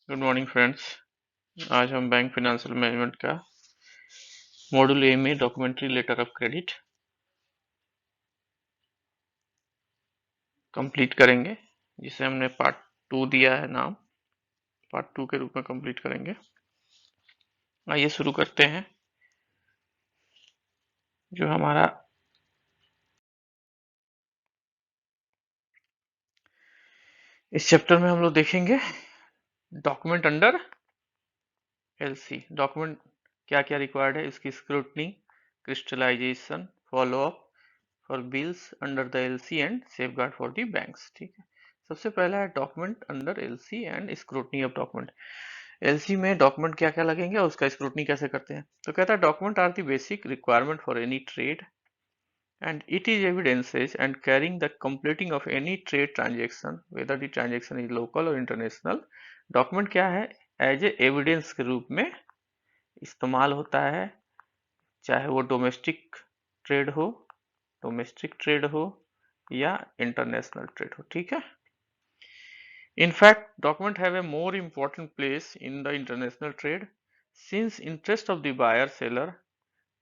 Good morning friends. आज हम bank financial management का मॉड्यूल ए में documentary letter of credit complete करेंगे, जिसे हमने पार्ट 2 दिया है नाम। पार्ट 2 के रूप में कंप्लीट करेंगे। आइए शुरू करते हैं। जो हमारा इस चैप्टर में हम लोग देखेंगे डॉक्यूमेंट अंडर एलसी। डॉक्यूमेंट क्या क्या रिक्वायर्ड है, इसकी scrutiny, crystallization, follow up for bills under the LC and safeguard for the banks. ठीक है, सबसे पहला है document under LC and scrutiny of document. LC में डॉक्यूमेंट क्या क्या लगेंगे और उसका स्क्रूटनी कैसे करते हैं। तो कहता है document are the basic requirement for any trade and it is evidences and carrying the completing of any trade transaction whether the transaction is local or international। Document क्या है, एज ए एविडेंस के रूप में इस्तेमाल होता है, चाहे वो डोमेस्टिक ट्रेड हो या इंटरनेशनल ट्रेड हो। ठीक है, in fact document have a more important place in the international trade since interest of the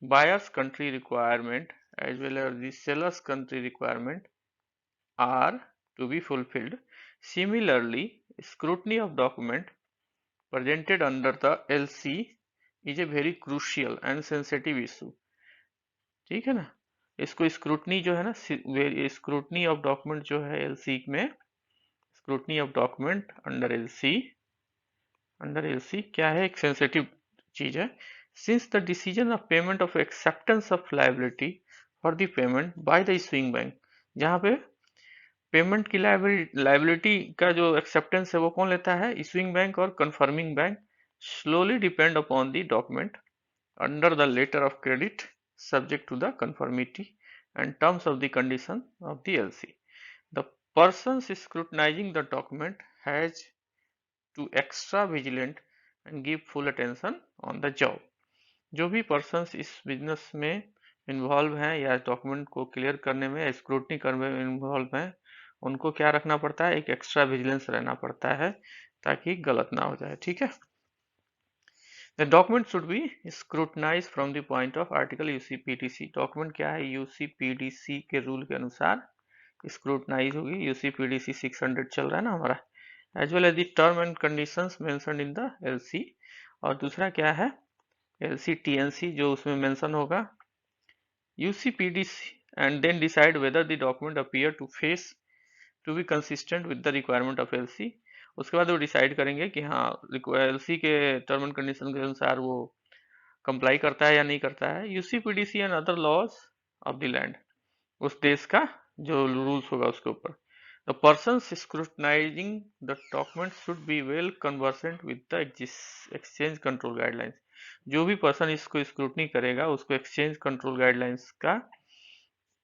buyer's country requirement as well as the seller's country requirement are to be fulfilled. Similarly, scrutiny of document presented under the LC is a very crucial and sensitive issue। ठीक है ना, इसको scrutiny जो है ना, scrutiny of document जो है LC में, scrutiny of document under LC क्या है, एक सेंसिटिव चीज है। Since the decision of payment of acceptance of liability for the payment by the issuing bank, जहां पे पेमेंट की लायबिलिटी का जो एक्सेप्टेंस है वो कौन लेता है, इशूइंग बैंक और confirming bank, slowly depend upon the document under the letter of credit subject to the conformity and terms of the condition of the LC। The persons scrutinizing the document has to extra vigilant and give full attention on the job। जो भी persons इस business में involve हैं या document को clear करने में या स्क्रूटनी करने में इन्वॉल्व हैं, उनको क्या रखना पड़ता है, एक एक्स्ट्रा विजिलेंस रहना पड़ता है ताकि गलत ना हो जाए। ठीक है, the document should be scrutinise from the point of article UCPDC. Document क्या है, यूसीपीडीसी के रूल के अनुसार स्क्रूटनाइज होगी। यूसीपीडीसी 600 चल रहा है ना हमारा, as well as the term and conditions mentioned in the LC. और दूसरा क्या है, एलसी टीएनसी जो उसमें मेंशन होगा, UCPDC and then decide whether the document appear to face to be consistent with the requirement of LC. उसके बाद वो डिसाइड करेंगे कि हाँ एलसी के टर्म एंड कंडीशन के अनुसार वो कंप्लाई करता है या नहीं करता है। UCPDC and other laws of the land, उस देश का जो रूल्स होगा उसके ऊपर। The person scrutinising the document should be well conversant with the exchange control guidelines. जो भी पर्सन इसको स्क्रूटनी करेगा उसको एक्सचेंज कंट्रोल गाइडलाइंस का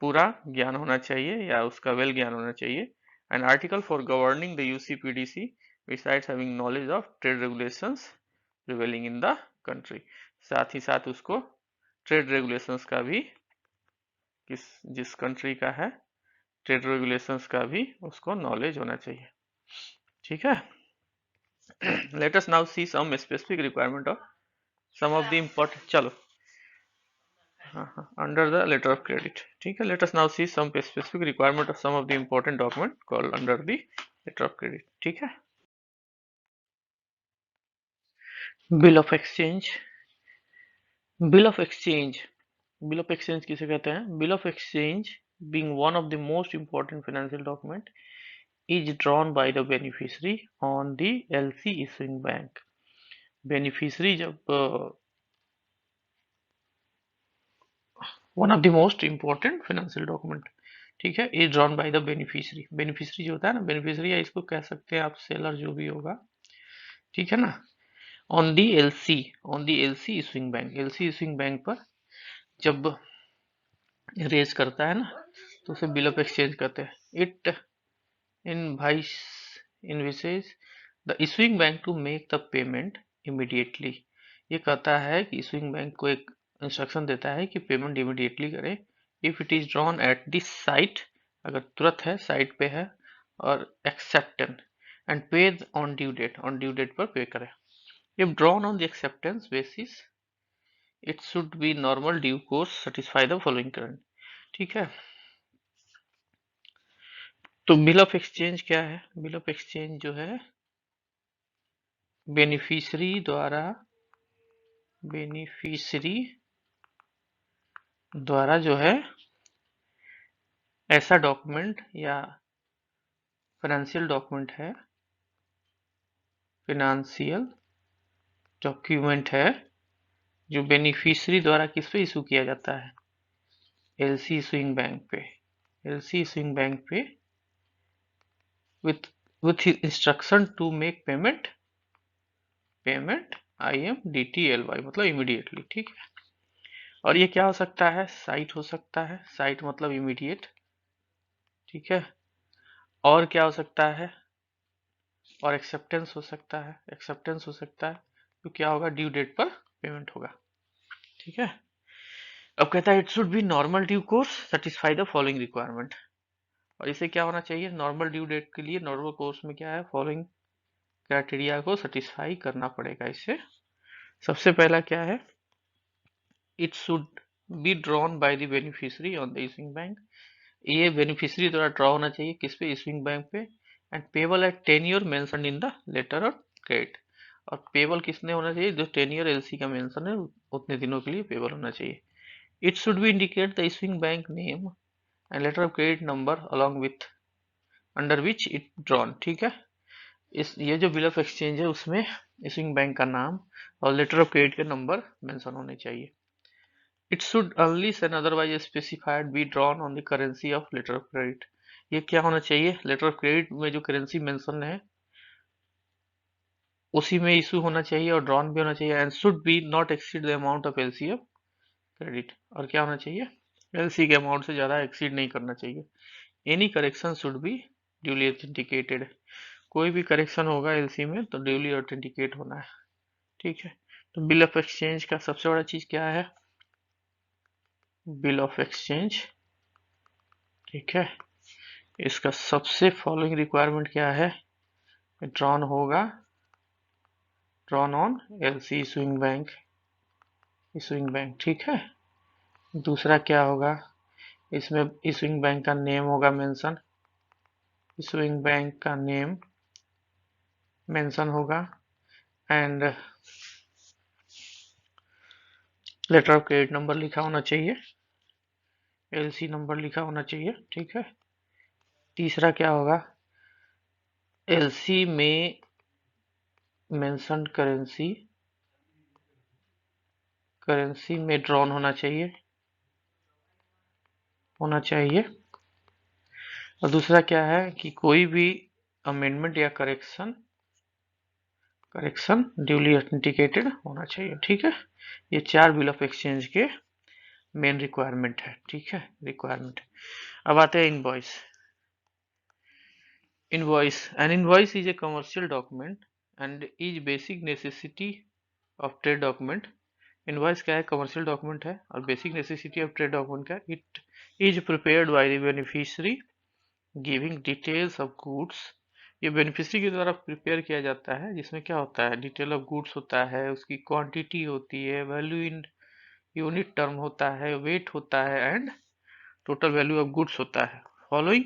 पूरा ज्ञान होना चाहिए या उसका वेल ज्ञान होना चाहिए। An article for governing the UCPDC besides having knowledge of trade regulations prevailing in the country. साथ ही साथ उसको ट्रेड रेगुलेशंस का भी, जिस कंट्री का है ट्रेड रेगुलेशंस का भी उसको नॉलेज होना चाहिए। ठीक है, let us now see some specific requirement of some of the important, चलो under the letter of credit. ठीक है, let us now see some specific requirement of some of the important document called under the letter of credit. ठीक है, bill of exchange. Bill of exchange, bill of exchange किसे कहते हैं, bill of exchange being one of the most important financial document is drawn by the beneficiary on the LC issuing bank। Beneficiary जब one of the most important financial document, ठीक है, is drawn by the beneficiary. Beneficiary जो होता है ना, beneficiary या इसको कह सकते हैं आप सेलर जो भी होगा, ठीक है ना, on the LC, on the LC issuing bank. LC issuing bank पर जब रेज करता है ना तो उसे बिल ऑफ एक्सचेंज कहते हैं। It invoice invoices the issuing bank to make the payment immediately. ये कहता है कि इशूइंग बैंक को एक इंस्ट्रक्शन देता है कि पेमेंट इमीडिएटली करे। If it is drawn at this site, अगर तुरंत है, साइट पे है, और एक्सेप्टेंस एंड पे ऑन ड्यू डेट पर पे करें। If drawn on the acceptance basis it should B normal due course satisfy the following current. ठीक है, तो बिल ऑफ एक्सचेंज क्या है? बिल ऑफ एक्सचेंज जो है बेनिफिशियरी द्वारा जो है ऐसा डॉक्यूमेंट या फाइनेंशियल डॉक्यूमेंट है जो बेनिफिशियरी द्वारा किस पे इशू किया जाता है? एलसी इशूइंग बैंक पे with instruction to make payment IMDTLY मतलब इमीडिएटली। ठीक है, और ये क्या हो सकता है? साइट हो सकता है, साइट मतलब इमीडिएट। ठीक है, और क्या हो सकता है? और एक्सेप्टेंस हो सकता है, तो क्या होगा? ड्यू डेट पर पेमेंट होगा। ठीक है, अब कहता है it should B normal due course satisfy the following requirement, और इसे क्या होना चाहिए? नॉर्मल ड्यू डेट के लिए नॉर्मल कोर्स में क्या है? फॉलोइंग क्राइटेरिया को सेटिस्फाई करना पड़ेगा इससे। सबसे पहला क्या है? It should be drawn by the beneficiary on the issuing bank, ये बेनिफिशियरी द्वारा ड्रॉ होना चाहिए किस पे? इशूइंग बैंक पे। And payable at tenure mentioned in the letter of credit, और पेबल किसने होना चाहिए? जो टेन्योर एलसी का मेंशन है उतने दिनों के लिए पेबल होना चाहिए। It should B indicate the issuing bank name and later of credit number along with under which it drawn. ठीक है, इस ये जो बिल ऑफ एक्सचेंज है उसमें इशूइंग बैंक का नाम और लेटर ऑफ क्रेडिट के नंबर मेंशन होने चाहिए। It should unless and otherwise specified be drawn on the currency of letter of credit, ये क्या होना चाहिए? लेटर ऑफ क्रेडिट में जो करेंसी मेंशन है उसी में इशू होना चाहिए और ड्रॉन भी होना चाहिए। And should be not exceed the amount of LC of credit, और क्या होना चाहिए? एलसी के अमाउंट से ज्यादा एक्सीड नहीं करना चाहिए। Any correction should be duly authenticated, कोई भी करेक्शन होगा एलसी में तो ड्यूली ऑथेंटिकेट होना है। ठीक है, तो बिल ऑफ एक्सचेंज का सबसे बड़ा चीज क्या है? Bill of exchange. ठीक है, इसका सबसे फॉलोइंग रिक्वायरमेंट क्या है? ड्रॉन होगा, drawn on LC issuing bank. ठीक है, दूसरा क्या होगा? इसमें इशूइंग बैंक का नेम होगा मेंशन, इशूइंग बैंक का नेम मेंशन होगा and later of credit number लिखा होना चाहिए, एलसी नंबर लिखा होना चाहिए। ठीक है, तीसरा क्या होगा? एलसी में मेंशन करेंसी में ड्रॉन होना चाहिए। और दूसरा क्या है कि कोई भी अमेंडमेंट या करेक्शन ड्यूली ऑथेंटिकेटेड होना चाहिए। ठीक है, ये चार बिल ऑफ एक्सचेंज के मेन रिक्वायरमेंट है। ठीक है, रिक्वायरमेंट। अब आते हैं invoice. N invoice is A commercial document and is basic necessity of trade document. Invoice क्या है? कमर्शियल डॉक्यूमेंट है और basic necessity of trade document क्या है? It is prepared by the beneficiary giving details of goods, ये beneficiary के द्वारा prepare किया जाता है जिसमें क्या होता है? डिटेल ऑफ गुड्स होता है, उसकी क्वांटिटी होती है, वैल्यू इन यूनिट टर्म होता है, वेट होता है and total value of goods होता है। Following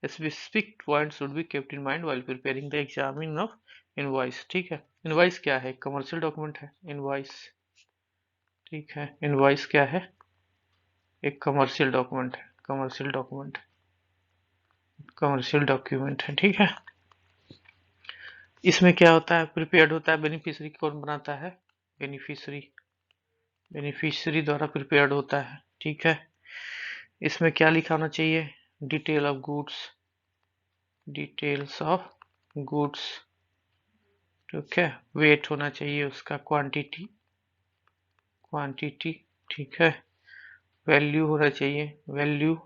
specific point should be kept in mind while preparing the examine of invoice. ठीक है, इनवॉइस क्या है? कमर्शियल डॉक्यूमेंट है इनवॉइस। ठीक है, इनवॉइस क्या है? एक कमर्शियल डॉक्यूमेंट है। ठीक है, इसमें क्या होता है? प्रिपेयर्ड होता है, बेनिफिशियरी कौन बनाता है? बेनिफिशियरी द्वारा प्रिपेयर्ड होता है। ठीक है, इसमें क्या लिखा होना चाहिए? Details of goods. ठीक है, वेट होना चाहिए उसका, क्वांटिटी। ठीक है, वैल्यू होना चाहिए, वैल्यू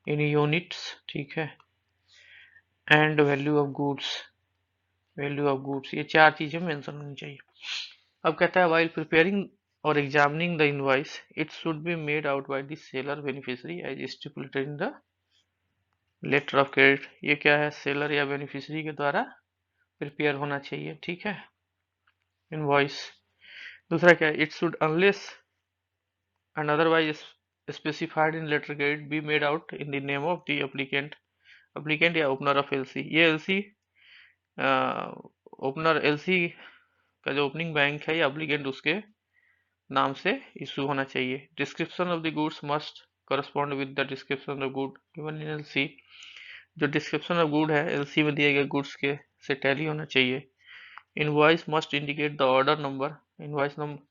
इन यूनिट्स। ठीक है, एंड वैल्यू ऑफ गुड्स, ये चार चीजें मेंशन होनी चाहिए। अब कहता है while preparing or examining the invoice it should be made out by the seller beneficiary as stipulated in the letter of credit। ये क्या है? सेलर या बेनिफिशियरी के द्वारा प्रिपेयर होना चाहिए, ठीक है, इनवॉइस। दूसरा क्या है, it should unless and otherwise specified in letter grade be made out in the name of the applicant या ओपनर ऑफ एलसी। ये एलसी ओपनर एलसी का जो ओपनिंग बैंक है या एप्लीकेंट उसके नाम से इशू होना चाहिए। Description of the goods must correspond with the description of good given in LC. जो डिस्क्रिप्शन ऑफ गुड है एलसी में दिए गए गुड्स के से टैली होना चाहिए। Invoice must indicate the order number. Invoice number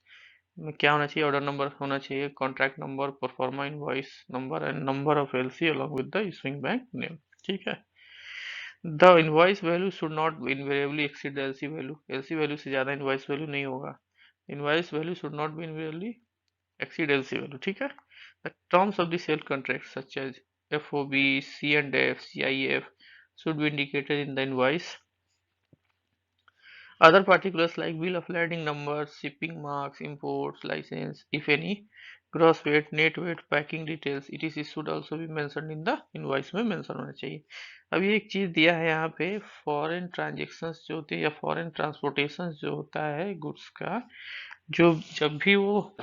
में क्या होना चाहिए, ऑर्डर नंबर होना चाहिए, contract number, proforma invoice number and number of LC along with the issuing bank name, ठीक है। The invoice value should not invariably exceed the LC value. LC value से ज्यादा इनवॉइस वैल्यू नहीं होगा। Invoice value should not be invariably exceed LC value, ठीक है। The terms of the sale contract such as FOB, C and F, CIF should be indicated in the invoice. Other particulars like bill of lading numbers, shipping marks, imports, license, if any, gross weight, net weight, packing details, etc should also be mentioned in the invoice में mention होना चाहिए। अब ये एक चीज दिया है यहाँ पे, फॉरेन ट्रांजेक्शन्स जो होते हैं या फॉरेन ट्रांसपोर्टेशन जो होता है गुड्स का, जो जब भी वो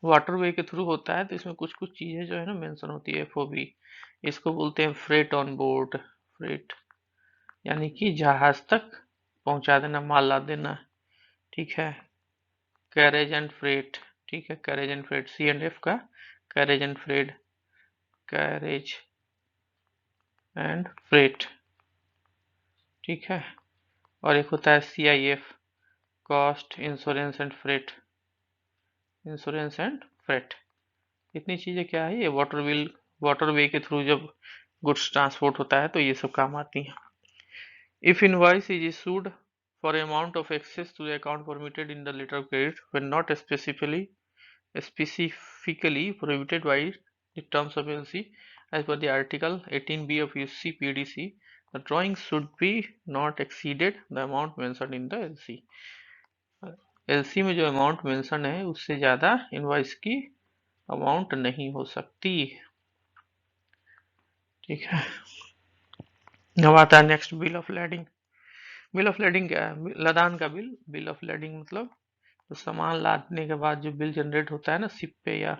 वाटरवे के थ्रू होता है तो इसमें कुछ कुछ चीजें जो है ना मेंशन होती है। एफओबी, इसको बोलते हैं फ्रेट ऑन बोर्ड। फ्रेट यानी कि जहाज तक पहुंचा देना, माल ला देना, ठीक है। कैरेज एंड फ्रेट, ठीक है, carriage and freight, C and F का carriage and freight, carriage and freight, ठीक है। और एक होता है C I F, cost, insurance and freight, insurance and freight. इतनी चीजें क्या है, ये वाटरवे के थ्रू जब गुड्स ट्रांसपोर्ट होता है तो ये सब काम आती हैं। If invoice is issued for amount of excess to the account permitted in the letter of credit when not specifically prohibited by the terms of LC as per the article 18B of UC PDC, the drawing should be not exceeded the amount mentioned in the LC. LC में जो amount mention है उससे ज्यादा invoice की amount नहीं हो सकती, ठीक है। अब आता है next, bill of lading. Bill of lading क्या है, लदान का बिल। बिल ऑफ लैडिंग मतलब तो सामान लादने के बाद जो बिल जनरेट होता है ना शिप पे या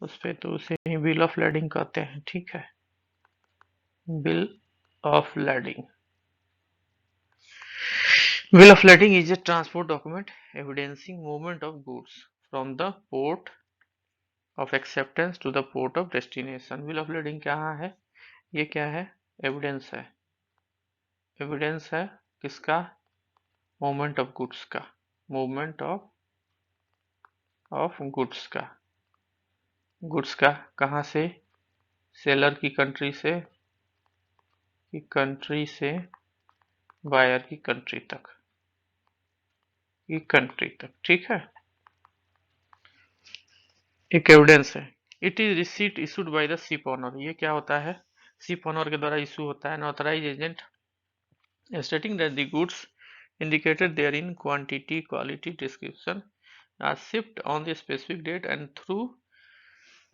उस पे, तो उसे ही बिल ऑफ लैडिंग कहते हैं, ठीक है। Bill of lading. Bill of lading is a transport document evidencing movement of goods from the port of acceptance to the port of destination. Bill of lading क्या है, ये क्या है, एविडेंस है। एविडेंस है किसका, मूवमेंट ऑफ गुड्स का, movement of goods का। गुड्स का कहाँ से, सेलर की कंट्री से बायर की कंट्री तक, ठीक है। एक एविडेंस है। It is receipt issued by the ship owner. ये क्या होता है, शिप ऑनर के द्वारा इशू होता है। An authorize agent stating that the goods indicated therein quantity, quality, description are shipped on the specific date and through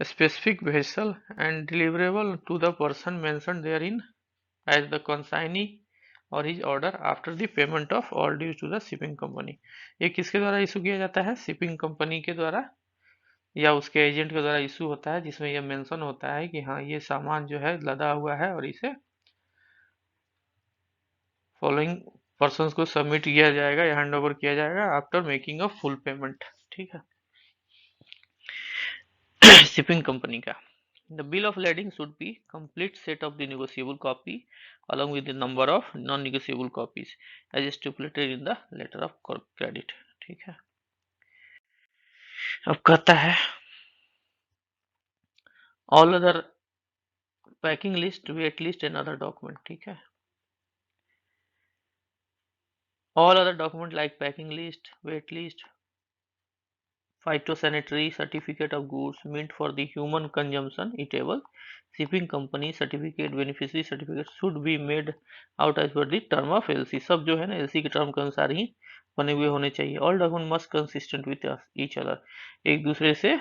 a specific vessel and deliverable to the person mentioned therein as the consignee or his order after the payment of all dues to the shipping company। ये किसके द्वारा issue किया जाता है, shipping company के द्वारा या उसके एजेंट के द्वारा इशू होता है, जिसमें यह मेंशन होता है कि हाँ ये सामान जो है लदा हुआ है और इसे फॉलोइंग पर्संस को सबमिट किया जाएगा या हैंड ओवर किया जाएगा after making a full payment, ठीक है। शिपिंग कंपनी का the bill of lending should be complete set of the negotiable copy along with the number of non-negotiable copies as stipulated in the letter of credit, ठीक है। अब कहता है all other packing list, weight list and other document, ठीक है। All other documents like packing list, weight list, phytosanitary certificate of goods meant for the human consumption eatable, shipping company certificate, beneficiary certificate should be made out as per the term of LC। सब जो है ना LC के term के अनुसार ही बने हुए होने चाहिए। All document must consistent with each other, एक दूसरे से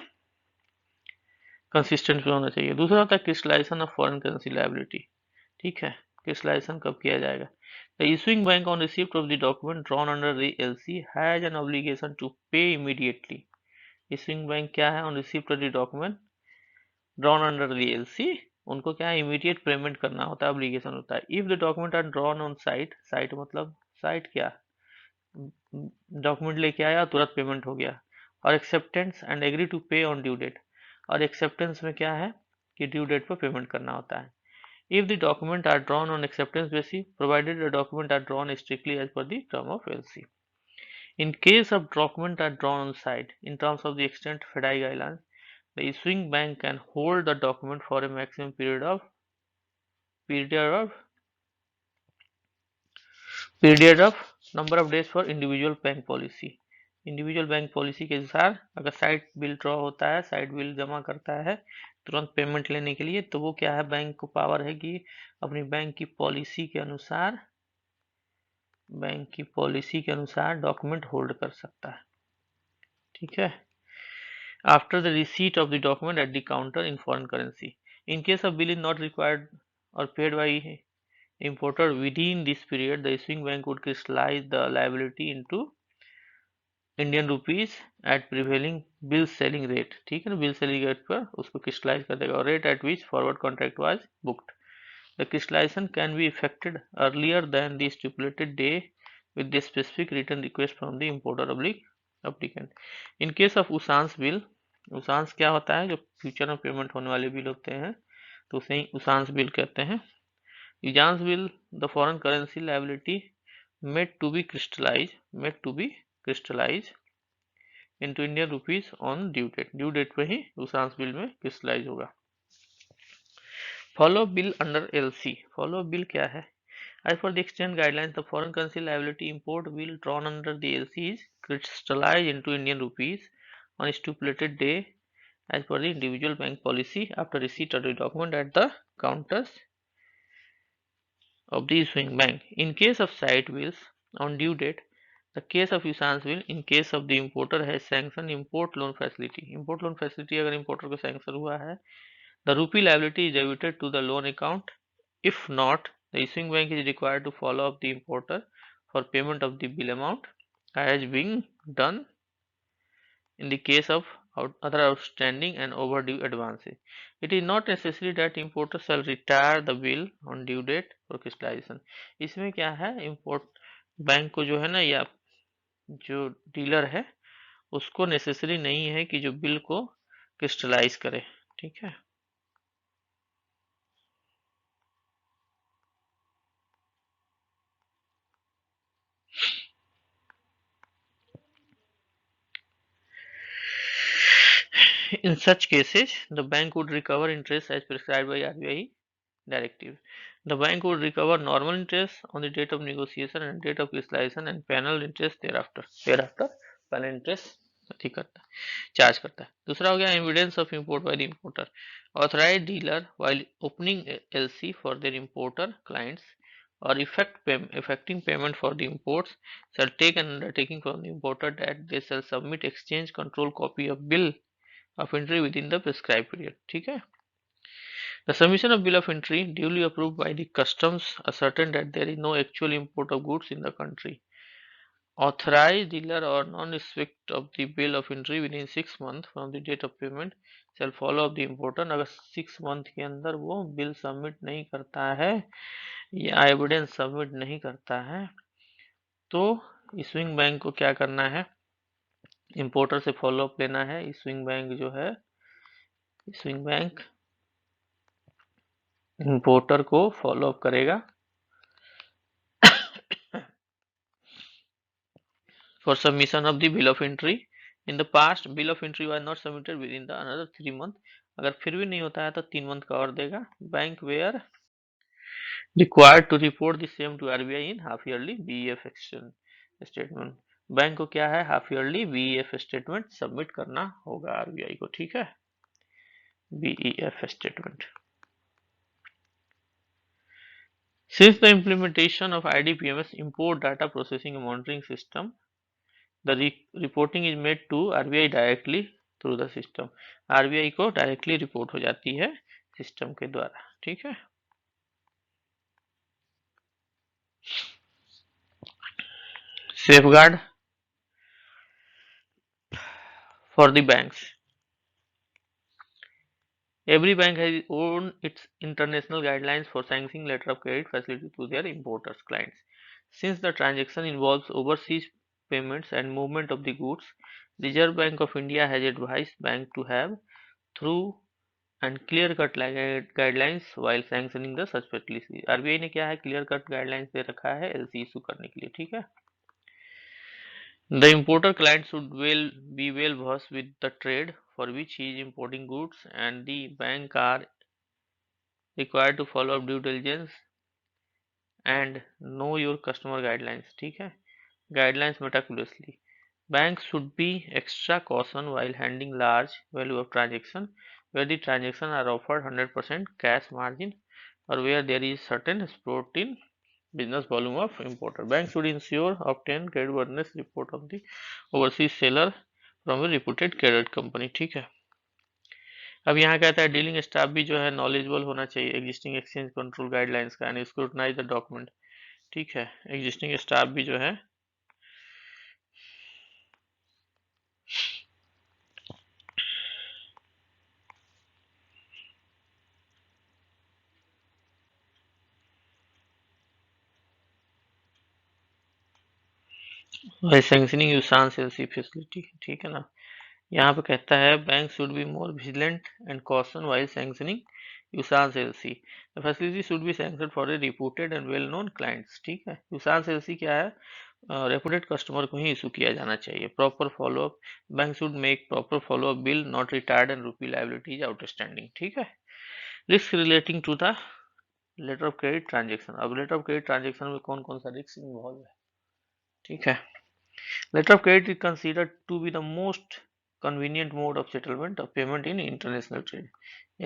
कंसिस्टेंट होना चाहिए। दूसरा होता है crystallization of foreign currency liability, ठीक है। क्रिस्टलाइजेशन कब किया जाएगा? The issuing bank on receipt of the document drawn under the LC has an obligation to pay immediately. Issuing bank क्या है? On receipt of the document drawn under the LC, उनको क्या है? इमीडिएट पेमेंट करना होता है, obligation होता है। If the document are drawn on sight, sight मतलब साइट क्या? डॉक्यूमेंट लेके आया तुरंत पेमेंट हो गया। और acceptance and agree to pay on due date, और एक्सेप्टेंस में क्या है कि ड्यू डेट पर पेमेंट करना होता है। If the documents are drawn on acceptance basis, provided the documents are drawn strictly as per the term of LC. In case of documents are drawn on site, in terms of the extent FDI guidelines, the issuing bank can hold the document for a maximum period of period of number of days for individual bank policy. Individual bank policy के अनुसार अगर site bill draw होता है, site bill जमा करता है तुरंत payment लेने के लिए, तो वो क्या है? बैंक को पावर है कि अपनी बैंक की पॉलिसी के अनुसार डॉक्यूमेंट होल्ड कर सकता है। ठीक है। After the receipt of the document at the counter in foreign currency, in case of bill is not required or paid by importer within this period, the issuing bank would crystallize the liability into Indian rupees at prevailing bill selling rate. ठीक है ना, bill selling rate पर उसको crystallise कर देगा, और rate at which forward contract was booked. The crystallization can be effected earlier than the stipulated day with the specific written request from the importer oblique applicant. In case of usance bill, usance क्या होता है? जो future में payment होने वाले bill होते हैं तो उसे ही उसांस बिल कहते हैं। Usance bill, the foreign currency liability made to be crystallize into Indian rupees on due date पे ही उसांस बिल में क्रिस्टलाइज होगा। Follow bill under LC, follow bill क्या है? As per the exchange guidelines, the foreign currency liability import bill drawn under the LC is crystallized into Indian rupees on a stipulated day as per the individual bank policy after receipt of the document at the counters of the issuing bank. In case of site bills on due date, the case of usance bill, in case of the importer has sanctioned import loan facility. Import loan facility अगर importer को sanction हुआ है, the rupee liability is debited to the loan account. If not, the issuing bank is required to follow up the importer for payment of the bill amount as being done in the case of other outstanding and overdue advances. It is not necessary that importer shall retire the bill on due date for crystallization. इसमें क्या है? import bank को जो है ना, या जो dealer है उसको नेसेसरी नहीं है कि जो बिल को क्रिस्टलाइज करे। ठीक है। In such cases, the bank would recover interest as prescribed by RBI directive. The bank would recover normal interest on the date of negotiation and date of crystallization and penal interest thereafter. penal interest अति करता है, charge करता है। दूसरा हो गया evidence of import by the importer. Authorised dealer while opening LC for their importer clients or effecting payment for the imports shall take an undertaking from the importer that they shall submit exchange control copy of bill of entry within the prescribed period. ठीक है। The submission of bill of entry duly approved by the customs ascertain that there is no actual import of goods in the country. Authorized dealer or non-respect of the bill of entry within 6 months from the date of payment shall follow up the importer. अगर 6 month के अंदर वो bill submit नहीं करता है या evidence submit नहीं करता है तो इशूइंग बैंक को क्या करना है? इंपोर्टर से फॉलो अप लेना है। इशूइंग बैंक जो है, इशूइंग बैंक इंपोर्टर को फॉलो अप करेगा for submission of the bill of entry. In the past, bill of entry was not submitted within the another 3 month. अगर फिर भी नहीं होता है तो 3 मंथ का और देगा। Bank where required to report the same to RBI in half yearly BEF statement. Bank को क्या है? Half yearly BEF statement submit करना होगा RBI को। ठीक है, BEF statement. Since the implementation of IDPMS import data processing and monitoring system, the reporting is made to RBI directly through the system. RBI को directly report हो जाती है system के द्वारा। ठीक है। Safeguard for the banks. Every bank has its international guidelines for sanctioning letter of credit facility to their importers clients. Since the transaction involves overseas payments and movement of the goods, Reserve Bank of India has advised banks to have through and clear-cut guidelines while sanctioning the such facility. RBI ने क्या है clear cut guidelines दे रखा है LC issue करने के लिए, ठीक है। The importer client should be well versed with the trade for which he is importing goods, and the bank are required to follow up due diligence and know your customer guidelines, ठीक है। Guidelines meticulously. Banks should be extra caution while handling large value of transaction where the transactions are offered 100% cash margin or where there is certain sport in business volume of importer. Bank should ensure obtain creditworthiness report of the overseas seller from a reputed credit company, ठीक है। अब यहाँ कहता है dealing staff भी जो है knowledgeable होना चाहिए एग्जिस्टिंग एक्सचेंज कंट्रोल गाइडलाइंस का एंड स्क्रूटनाइज द डॉक्यूमेंट, ठीक है। एग्जिस्टिंग स्टाफ भी जो है सैंक्शनिंग यूसांस एलसी फैसिलिटी, ठीक है ना। यहाँ पे कहता है bank should be more vigilant and caution while sanctioning usance LC. The facility should be sanctioned for a reputed and well known clients, ठीक है। यूसांस एलसी क्या है, रेपुटेड कस्टमर को ही इशू किया जाना चाहिए। Proper follow up, bank should make proper follow up bill not retired and rupee liabilities outstanding, ठीक है। Risk relating to the letter of credit transaction. अब लेटर ऑफ क्रेडिट ट्रांजेक्शन में कौन कौन सा रिस्क इन्वॉल्व है, ठीक है। Letter of credit is considered to be the most convenient mode of settlement of payment in international trade.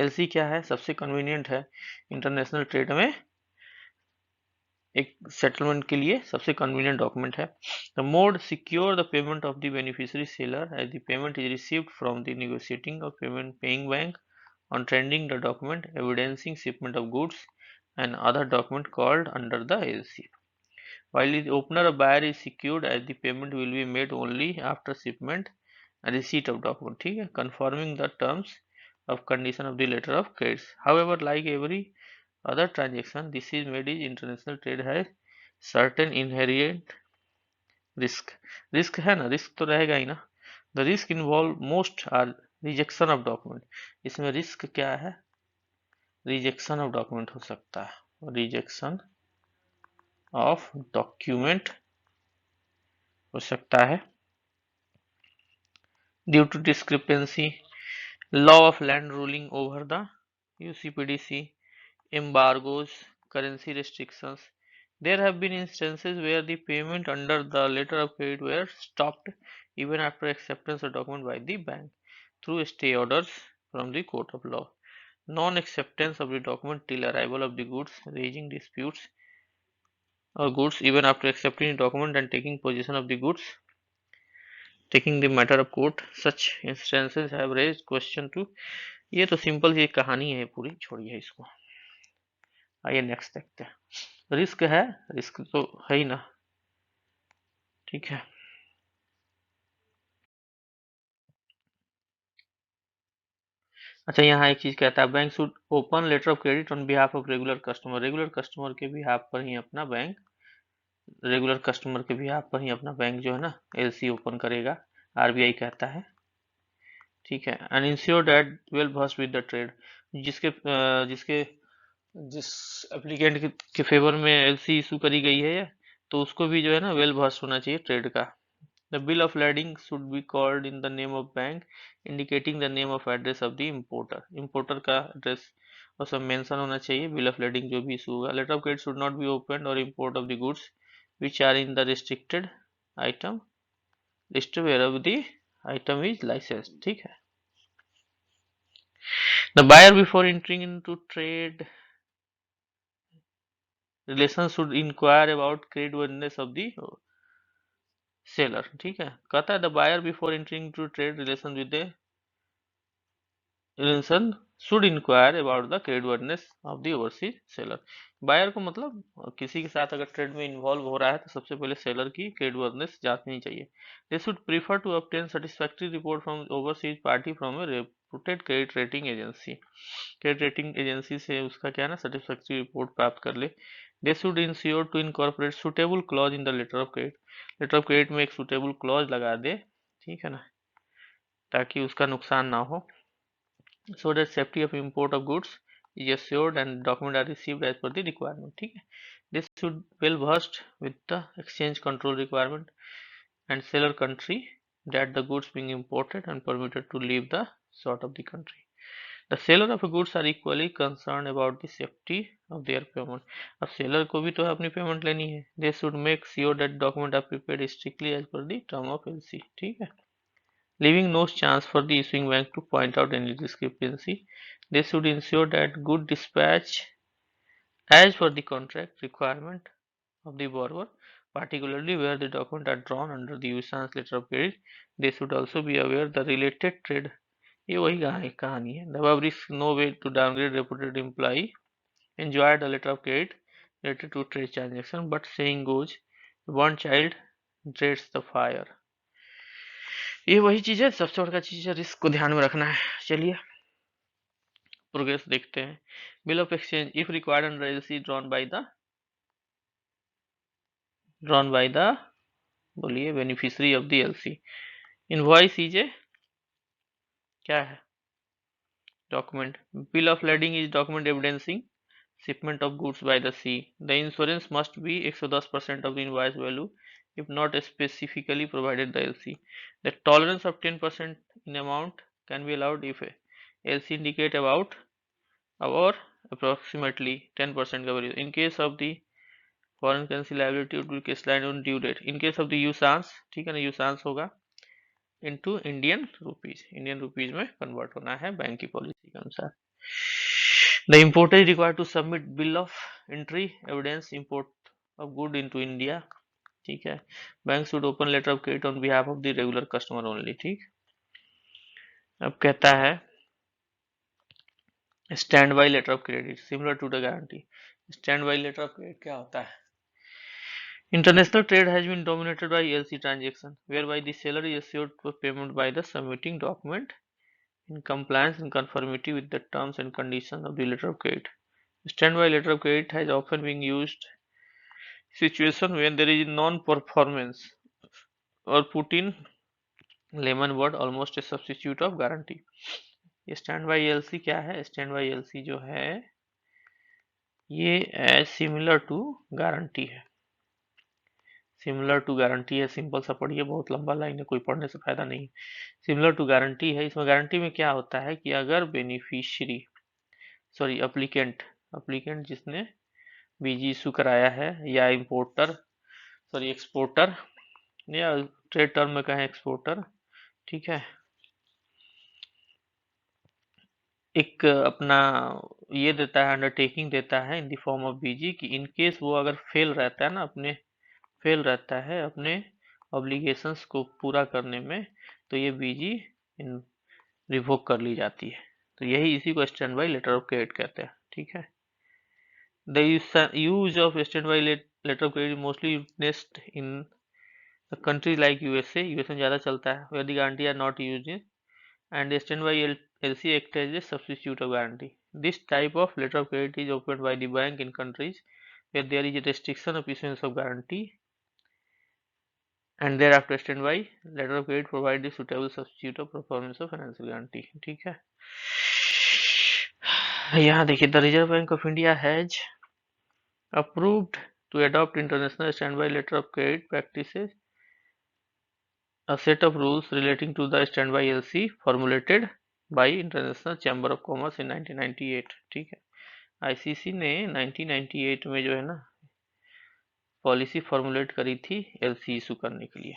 LC क्या है, सबसे कन्वीनियंट है इंटरनेशनल ट्रेड में एक सेटलमेंट के लिए सबसे कन्वीनियंट डॉक्यूमेंट है। The mode secure the payment of the beneficiary seller as the payment is received from the negotiating of payment paying bank on trending the document evidencing shipment of goods and other document called under the LC. While the opener a buyer is secured as the payment will be made only after shipment and receipt of document, ठीक है, confirming the terms of condition of the letter of credit. However, like every other transaction, this is made in international trade has certain inherent risk. Risk है ना, risk तो रहेगा ही ना। The risk involve most are rejection of document. इसमें risk क्या है, rejection of document हो सकता है, रिजेक्शन ऑफ डॉक्यूमेंट हो सकता है due to discrepancy, law of land ruling over the UCPDC, embargoes, currency restrictions. There have been instances where the payment under the letter of credit were stopped even after acceptance of document by the bank through stay orders from the court of law. Non-acceptance of the document till arrival of the goods, raising disputes or goods even after accepting the document and taking possession of the goods, taking the matter of court. Such instances have raised question to। ये तो simple सी एक कहानी है पूरी, छोड़िए इसको, आइए next देखते हैं। रिस्क है, रिस्क तो है ही ना, ठीक है। अच्छा यहाँ एक चीज कहता है bank should open letter of credit on behalf of regular customer. Regular customer के बिहाफ पर ही अपना बैंक, रेगुलर कस्टमर के बिहाफ पर ही अपना बैंक जो है ना एलसी ओपन करेगा, आरबीआई कहता है, ठीक है। And ensure that well versed with the trade. जिसके जिस एप्लीकेंट के फेवर में एलसी इशू करी गई है तो उसको भी जो है ना वेल वर्स्ड होना चाहिए ट्रेड का। The bill of lading should be called in the name of bank, indicating the name of address of the importer. Importer का address और सब mention होना चाहिए bill of lading जो भी issue होगा। Letter of credit should not be opened or import of the goods which are in the restricted item list wherever the item is licensed, ठीक है। The buyer before entering into trade relations should inquire about creditworthiness of the seller, ठीक है। कहता है the buyer before entering into trade relation with the relation should enquire about the creditworthiness of the overseas seller. Buyer को मतलब किसी के साथ अगर ट्रेड में इन्वॉल्व हो रहा है तो सबसे पहले सेलर की क्रेडिटवर्दीनेस जांचनी चाहिए। They should prefer to obtain satisfactory report from overseas party from a reputed credit rating agency. Credit rating agency से उसका क्या है ना सेटिस्फैक्टरी रिपोर्ट प्राप्त कर ले। They should ensure to incorporate suitable clause in the letter of credit. Letter of credit में एक सुटेबल क्लॉज लगा दे, ठीक है ना, ताकि उसका नुकसान ना हो। So that safety of import of goods is assured and documents are received as per the requirement, ठीक है। This should well versed with the exchange control requirement and seller country that the goods being imported and permitted to leave the sort of the country. The seller of goods are equally concerned about the safety of their payment. अब seller को भी तो अपनी payment लेनी है। They should make sure that documents are prepared strictly as per the term of LC, ठीक है, leaving no chance for the issuing bank to point out any discrepancy. They should ensure that good dispatch as per the contract requirement of the borrower, particularly where the documents are drawn under the usance letter of credit. They should also be aware the related trade, ये वही कहानी है। The above risk no way to downgrade reputed employee enjoyed a letter of credit related to trade transaction, but saying goes, one child dreads the fire. ये वही चीज है, सबसे बड़ा चीज है, रिस्क को ध्यान में रखना है। चलिए प्रोग्रेस देखते हैं। Bill of exchange if required under LC drawn by the बोलिए beneficiary of the LC. Invoice is a क्या है document. Bill of lading is document evidencing shipment of goods by the sea. The insurance must be 110% of the invoice value if not specifically provided the LC. The tolerance of 10% in amount can be allowed if a LC indicate about or approximately 10% coverage. In case of the foreign currency liability would be case line on due date. In case of the usance, ठीक है ना, usance होगा into Indian rupees, Indian rupees में convert होना है bank की policy के अनुसार। The importer is required to submit bill of entry evidence import of good into India, ठीक है। Bank should open letter of credit on behalf of the regular customer only, ठीक। अब कहता है stand by letter of credit similar to the guarantee. Stand by letter of credit क्या होता है? International trade has been dominated by LC transaction, whereby the seller is assured for payment by the submitting document in compliance and conformity with the terms and conditions of the letter of credit. Standby letter of credit has often been used situation when there is non-performance or put in layman word almost a substitute of guarantee. ये stand by LC क्या है? Stand by LC जो है ये similar to guarantee है। Similar to guarantee है, simple सा पढ़िए, बहुत लंबा लाइन है, कोई पढ़ने से फायदा नहीं। सिमिलर टू गारंटी है। इसमें गारंटी में क्या होता है कि अगर बेनिफिशियरी सॉरी अप्लीकेंट जिसने बीजी इशू कराया है या इम्पोर्टर सॉरी एक्सपोर्टर या ट्रेड टर्म में कहें एक्सपोर्टर, ठीक है, एक अपना ये देता है अंडरटेकिंग देता है इन द फॉर्म ऑफ बीजी कि इन केस वो अगर फेल रहता है ना अपने ऑब्लिगेशंस को पूरा करने में, तो ये बीजी रिवोक कर ली जाती है। तो यही इसी को stand by letter of credit कहते हैं, ठीक है। The use of stand by letter of credit mostly used in country like USA में ज़्यादा चलता है, where the guarantee are not used in and standby LC act as a substitute of guarantee. This type of letter of credit is opened by the bank in countries where there is a restriction of issuance of guarantee and thereafter standby letter of credit provide the suitable substitute of performance of financial guarantee, ठीक है। यहाँ देखिए the reserve bank of India has approved to adopt international standby letter of credit practices, a set of rules relating to the standby LC formulated by international Chamber of commerce इन 1998, ठीक है। ICC ने 1998 में जो है ना policy formulate करी थी LC issue करने के लिए।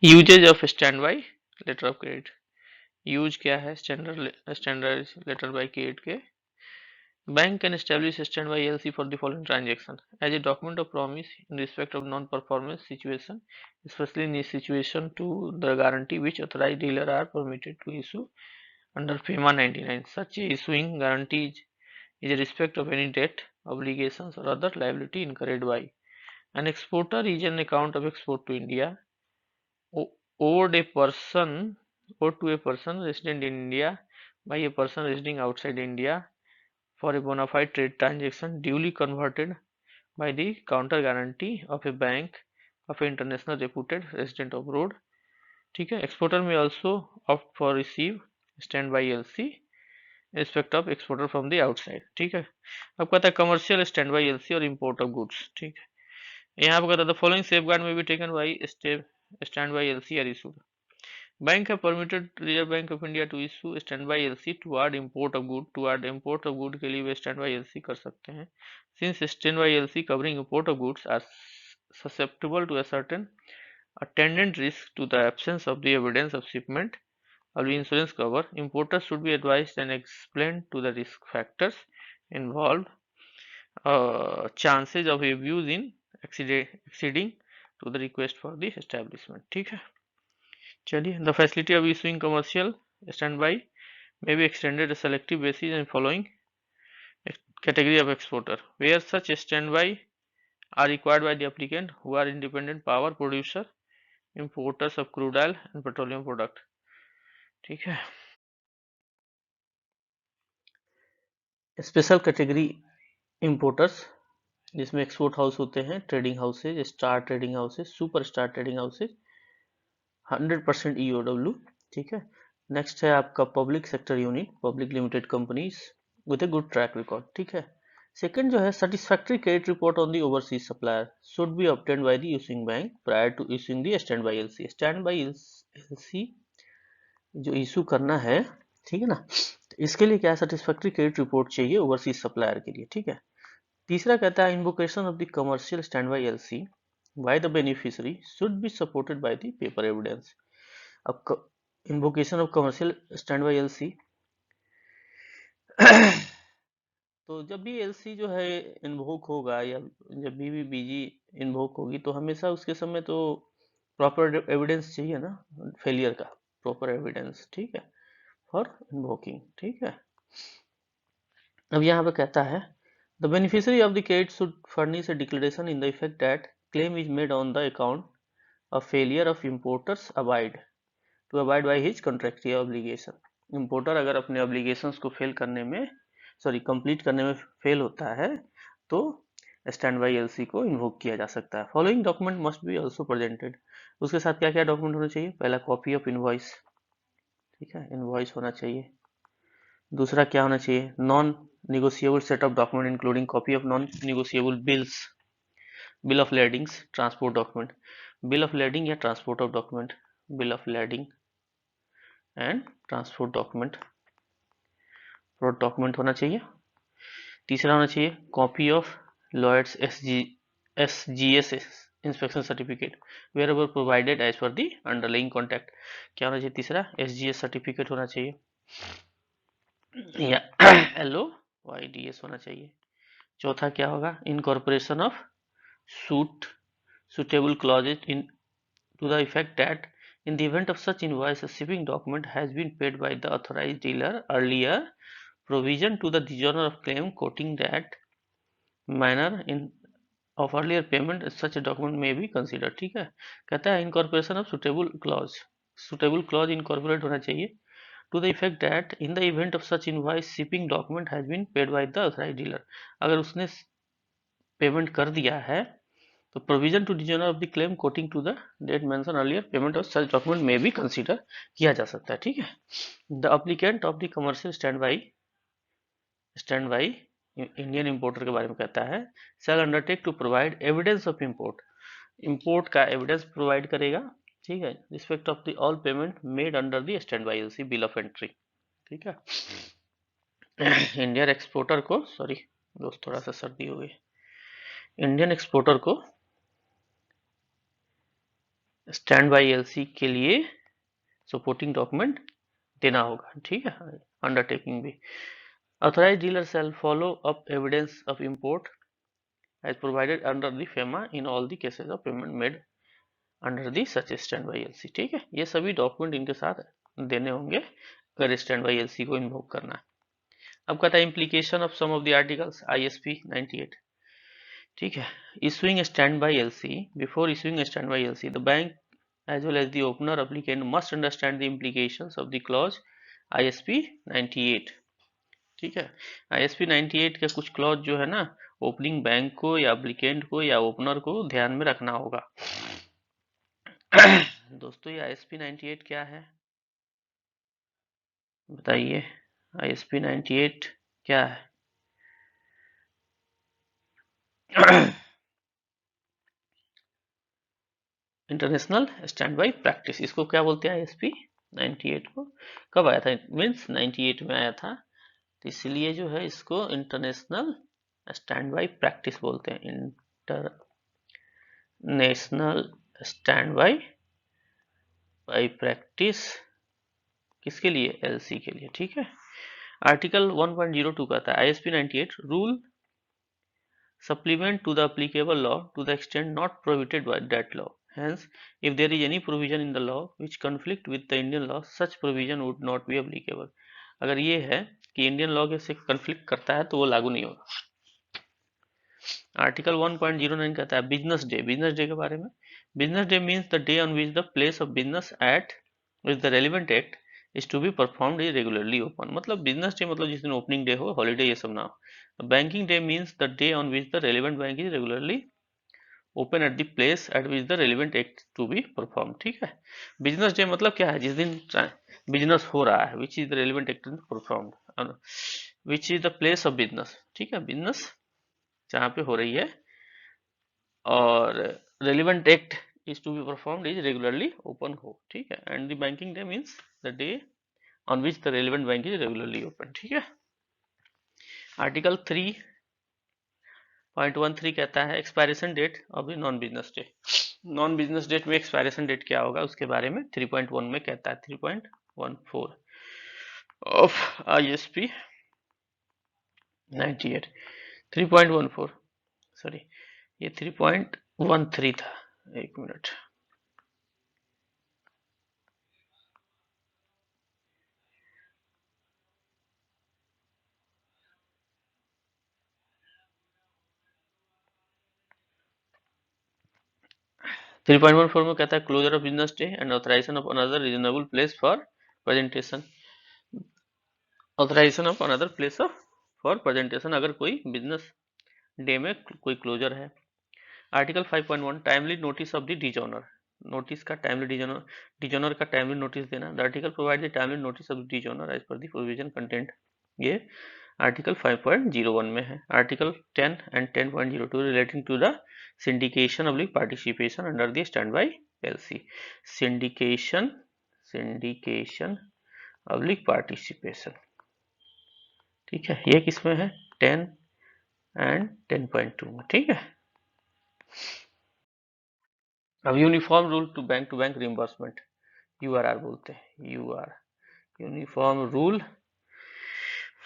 Usage of stand by letter of credit. Use क्या है स्टैंडर्ड लेटर बाई क्रेडिट के? Bank can establish a standby LC for the following transaction as a document of promise in respect of non-performance situation, especially in a situation to the guarantee which authorized dealer are permitted to issue under FEMA 99. Such a issuing guarantee is a respect of any debt, obligations, or other liability incurred by an exporter is an account of export to India owed a person owed to a person resident in India by a person residing outside India for a bona fide trade transaction duly converted by the counter guarantee of a bank of an international reputed resident abroad. ठीक है, exporter may also opt for receive standby LC in respect of exporter from the outside. ठीक है, अब कहता है commercial standby LC और import of goods. ठीक है, यहाँ पे कहता है the following safeguard may be taken by standby LC are issued. Bank have permitted Reserve Bank of India to issue standby LC toward import of good के लिए वे standby LC कर सकते हैं. Since standby LC covering import of goods are susceptible to a certain attendant risk to the absence of the evidence of shipment of the insurance cover, importers should be advised and explained to the risk factors involved, chances of abuse in exceeding to the request for the establishment. ठीक है, चलिए, the facility of issuing commercial standby may be extended a selective basis in following category of exporter where such standby are required by the applicant who are independent power producer, importers of crude oil and petroleum product. ठीक है, special category importers जिसमें export house होते हैं, trading houses, star trading houses, super star trading houses, 100% EOW. ठीक है, next है आपका public sector unit, public limited companies with a good track record. ठीक है, सेकंड जो है satisfactory credit report on the overseas supplier should be obtained by the issuing bank prior to issuing the standby LC. Standby LC जो issue करना है, ठीक है ना, तो इसके लिए क्या सेटिस्फैक्ट्री क्रेडिट रिपोर्ट चाहिए ओवरसीज सप्लायर के लिए. ठीक है, तीसरा कहता है invocation of the commercial standby LC by the beneficiary should be supported by the paper evidence. अब invocation of commercial standby LC तो जब भी एलसी जो है इन्वोक होगा या जब भी बीजी इन्वोक होगी तो हमेशा उसके समय तो प्रॉपर एविडेंस चाहिए ना, फेलियर का प्रॉपर एविडेंस. ठीक है, फॉर इन्वोकिंग. ठीक है, अब यहाँ पे कहता है the beneficiary of the credit should furnish a declaration in the effect that claim is made on the account of failure of importers abide to abide by his contractual obligation. Importer अगर अपने obligations को complete करने में fail होता है तो stand by LC को invoke किया जा सकता है. Following document must be also presented. उसके साथ क्या क्या डॉक्यूमेंट होना चाहिए? पहला कॉपी ऑफ इनवॉइस. ठीक है, इनवॉइस होना चाहिए. दूसरा क्या होना चाहिए? Non negotiable set of document including copy of non-negotiable bills, bill of ladings, transport document, bill of lading या transport of document, bill of lading and transport document होना चाहिए. तीसरा होना चाहिए copy of Lloyd's SGS inspection certificate wherever provided as per the underlying contact. क्या होना चाहिए? तीसरा SGS सर्टिफिकेट होना चाहिए या LOYDS होना चाहिए. चौथा क्या होगा? Incorporation of suitable clauses in to the effect that in the event of such invoice a shipping document has been paid by the authorized dealer earlier, provision to the dishonour of claim quoting that manner in of earlier payment such a document may be considered. ठीक है, कहता है incorporation of suitable clause incorporate होना चाहिए to the effect that in the event of such invoice shipping document has been paid by the authorized dealer. अगर उसने payment कर दिया है तो provision to dishonour of the claim quoting to the date mention earlier payment of such document में भी consider किया जा सकता है. ठीक है, the applicant of the commercial standby Indian importer के बारे में कहता है shall undertake to provide evidence of import का एविडेंस प्रोवाइड करेगा. ठीक है, respect of the all payment made under the stand by LC bill of entry. ठीक है, इंडियन एक्सपोर्टर को दोस्त थोड़ा सा सर्दी हो गई. इंडियन एक्सपोर्टर को स्टैंड बाई एलसी के लिए सपोर्टिंग डॉक्यूमेंट देना होगा. ठीक है, अंडरटेकिंग भी. Authorized dealer shall follow up evidence of import as provided under the FEMA in all the cases of payment made under the such standby LC। ठीक है, ये सभी डॉक्यूमेंट इनके साथ देने होंगे अगर standby LC को इन्वोक करना है। अब कहता है implication of some of the articles ISP 98। ठीक है, issuing standby LC, before issuing standby LC the bank as well as the opener applicant must understand the implications of the clause ISP 98। ठीक है, ISP 98 के कुछ clause जो है ना opening bank को या एप्लीकेंट को या ओपनर को ध्यान में रखना होगा। दोस्तों ये ISP 98 क्या है बताइए, ISP 98 क्या है? इंटरनेशनल स्टैंड बाई प्रैक्टिस, इसको क्या बोलते हैं ISP 98 को? कब आया था? मीन्स 98 में आया था, तो इसलिए जो है इसको इंटरनेशनल स्टैंड बाई प्रैक्टिस बोलते हैं। इंटरनेशनल स्टैंड बाई प्रैक्टिस किसके लिए? LC के लिए। ठीक है, आर्टिकल 1.02 कहता है ISP 98 rule supplement to the applicable law to the extent not prohibited by that law. Hence, if there is any provision in the law which conflict with the Indian law, such provision would not be applicable। अगर ये है कि Indian law के से conflict करता है तो वो लागू नहीं होगा। आर्टिकल 1.09 कहता है बिजनेस डे। बिजनेस डे के बारे में, business day means the day on which the place of business at which the relevant act is to be performed is regularly open. मतलब बिजनेस डे मतलब जिस दिन ओपनिंग डे हो, holiday ये सब ना हो। Banking day means the day on which the relevant bank is regularly open at the place at which the relevant act to be perform. ठीक है, बिजनेस डे मतलब क्या है? जिस दिन बिजनेस हो रहा है, which is the relevant act performed, which is the place of business. ठीक है, बिजनेस जहाँ पे हो रही है और relevant act is to be performed is regularly open हो। ठीक है, and the banking day means the day on which the relevant bank is regularly open. ठीक है, आर्टिकल 3.13 कहता है expiration date of non business day. Non business date में expiration date क्या होगा उसके बारे में 3.1 में कहता है, 3.14 ऑफ ISP 98। 3.14 सॉरी, ये 3.13 था, एक मिनट। 3.14 में कहता है closure of business day and authorization of another reasonable place for presentation. Authorization of another place of for presentation, अगर कोई बिजनेस डे में कोई क्लोजर है। Article 5.1 timely notice of the dishonour. Notice का टाइमली डिजोनर का timely notice देना। The article provide the timely notice of the dishonour as per the provision content. ये article 5.01 में है। Article 10 and 10.02 relating to the syndication of participation under the standby LC। Syndication of participation. ठीक है, ये किसमें है? 10 and 10.2 में। ठीक है, अब uniform rule to bank reimbursement, URR बोलते हैं, UR uniform rule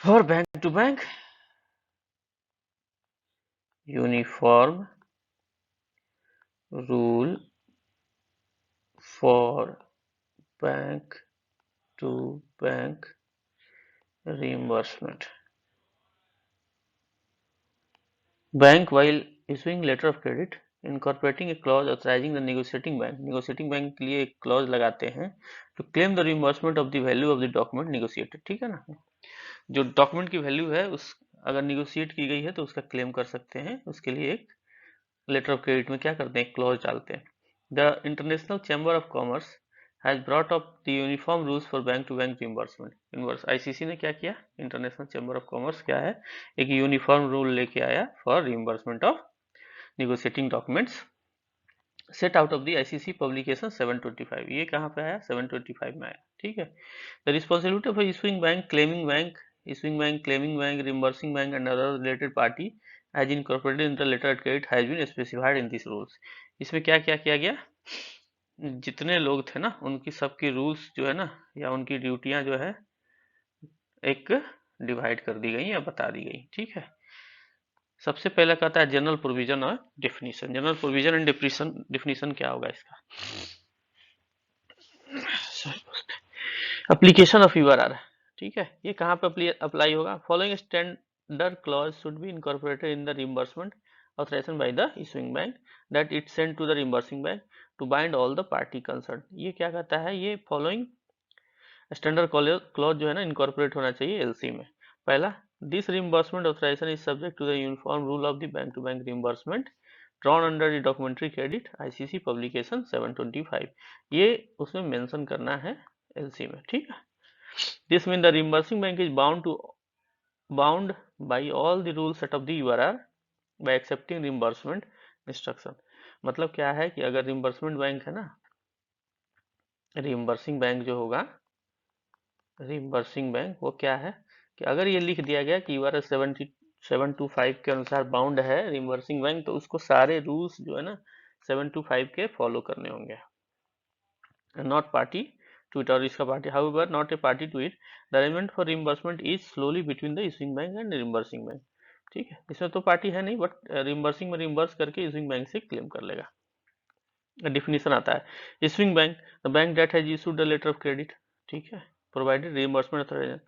for bank to bank, uniform rule for bank to bank reimbursement। Bank while issuing letter of credit incorporating a clause authorizing the negotiating bank के लिए एक clause लगाते हैं to claim the reimbursement of the value of the document negotiated। ठीक है ना, जो document की वैल्यू है उस अगर निगोशिएट की गई है तो उसका क्लेम कर सकते हैं। उसके लिए एक लेटर ऑफ क्रेडिट में क्या करते हैं? क्लॉज डालते हैं। The International Chamber of Commerce has brought up the uniform rules for bank to bank reimbursement. ICC ने क्या किया? इंटरनेशनल चैम्बर ऑफ कॉमर्स क्या है, एक यूनिफॉर्म रूल लेके आया for reimbursement of negotiating documents set out of the ICC publication 725। ये कहाँ पे आया? 725 में आया। ठीक है, the responsibility of issuing bank, claiming bank, reimbursing bank and other related party as incorporated in the letter of credit has been specified in these rules। इसमें क्या क्या किया गया? जितने लोग थे ना उनकी सबकी रूल्स जो है ना या उनकी ड्यूटियां जो है एक डिवाइड कर दी गई या बता दी गई। ठीक है, सबसे पहले कहता है जनरल प्रोविजन और definition. General provision and definition क्या होगा इसका? Application of URR. ठीक है, ये कहाँ पे अप्लाई होगा? Following standard clause should be incorporated in the reimbursement authorization by the issuing bank that it sent to the reimbursing bank to bind all the party concerned। ये क्या कहता है? ये फॉलोइंग स्टैंडर्ड क्लॉज जो है ना incorporate होना चाहिए एलसी में। पहला, this reimbursement authorization is subject to the uniform rule of the bank to bank reimbursement drawn under the documentary credit ICC publication 725। ये उसमें मेंशन करना है एलसी में। ठीक है, this mean the reimbursing bank is bound by all the rule set of the URR by accepting reimbursement instruction. मतलब क्या है कि अगर रिइंबर्समेंट बैंक है ना, रिइंबर्सिंग बैंक जो होगा, रिइंबर्सिंग बैंक वो क्या है कि अगर ये लिख दिया गया कि यूआरआर 725 के अनुसार बाउंड है रिइंबर्सिंग बैंक, तो उसको सारे रूल्स जो है ना 725 के फॉलो करने होंगे। नॉट पार्टी टू इट, और इसका party however not a party to it, the arrangement for reimbursement is slowly between the issuing bank and reimbursing bank. ठीक है, इसमें तो पार्टी है नहीं, बट रिइंबर्सिंग में रिइंबर्स करके इशूइंग बैंक से क्लेम कर लेगा। डिफिनीशन आता है, issuing bank the bank that has issued the letter of credit. ठीक है, प्रोवाइडेड रिइंबर्समेंट ऑथराइजेशन।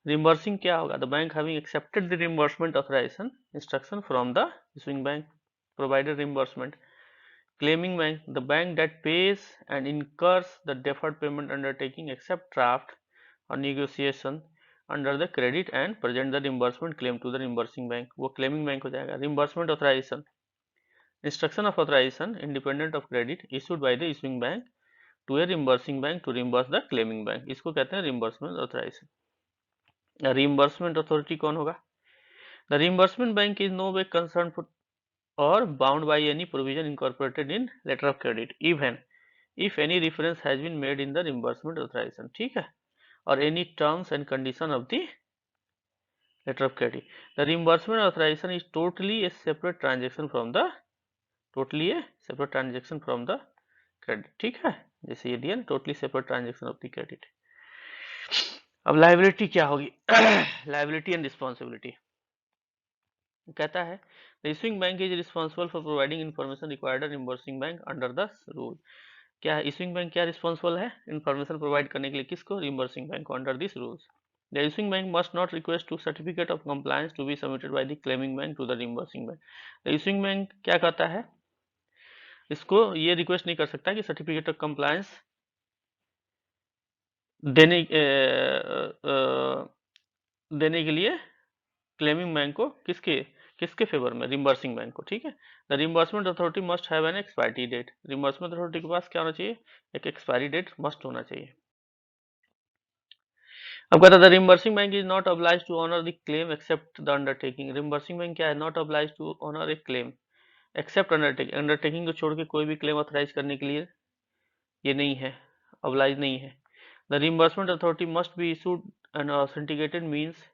रिइंबर्सिंग क्या होगा? The bank having accepted the reimbursement authorization instruction from the issuing bank provided reimbursement. Claiming bank the bank that pays and incurs the deferred payment undertaking accept draft or negotiation under the credit and present the reimbursement claim to the reimbursing bank, वो claiming bank हो जाएगा। Reimbursement authorization instruction of authorization independent of credit issued by the issuing bank to a reimbursing bank to reimburse the claiming bank, इसको कहते हैं reimbursement authorization. Reimbursement authority कौन होगा? The reimbursement bank is no way concern or bound by any provision incorporated in letter of credit even if any reference has been made in the reimbursement authorization। ठीक है, or any terms and condition of the letter of credit। The reimbursement authorization is totally a separate transaction from the credit। ठीक है, जैसे ये दिया totally separate transaction of the credit. अब liability क्या होगी? लाइबिलिटी एंड रिस्पॉन्सिबिलिटी कहता है the issuing bank is responsible for providing information required reimbursing bank under the rule. क्या है इशूइंग बैंक क्या रिस्पॉन्सिबल है? इन्फॉर्मेशन प्रोवाइड करने के लिए किसको? रिइंबर्सिंग बैंक को under this rules. The issuing bank must not request to certificate of compliance to be submitted by the claiming bank to the reimbursing bank. The issuing bank क्या कहता है? इसको ये रिक्वेस्ट नहीं कर सकता कि सर्टिफिकेट ऑफ कंप्लायंस देने देने के लिए क्लेमिंग बैंक को किसके फेवर में? रिइंबर्सिंग बैंक को। ठीक है, the reimbursement authority must have an expiry date. Reimbursement authority के पास क्या होना चाहिए? एक एक्सपायरी डेट मस्ट होना चाहिए। अब कहता है the reimbursing bank is not oblige to honour the claim except the undertaking. Reimbursing bank क्या है? Not oblige to honour a claim except undertaking. Undertaking को छोड़ के कोई भी क्लेम ऑथराइज करने के लिए ये नहीं है, ऑब्लाइज नहीं है। The reimbursement authority must be issued N authenticated means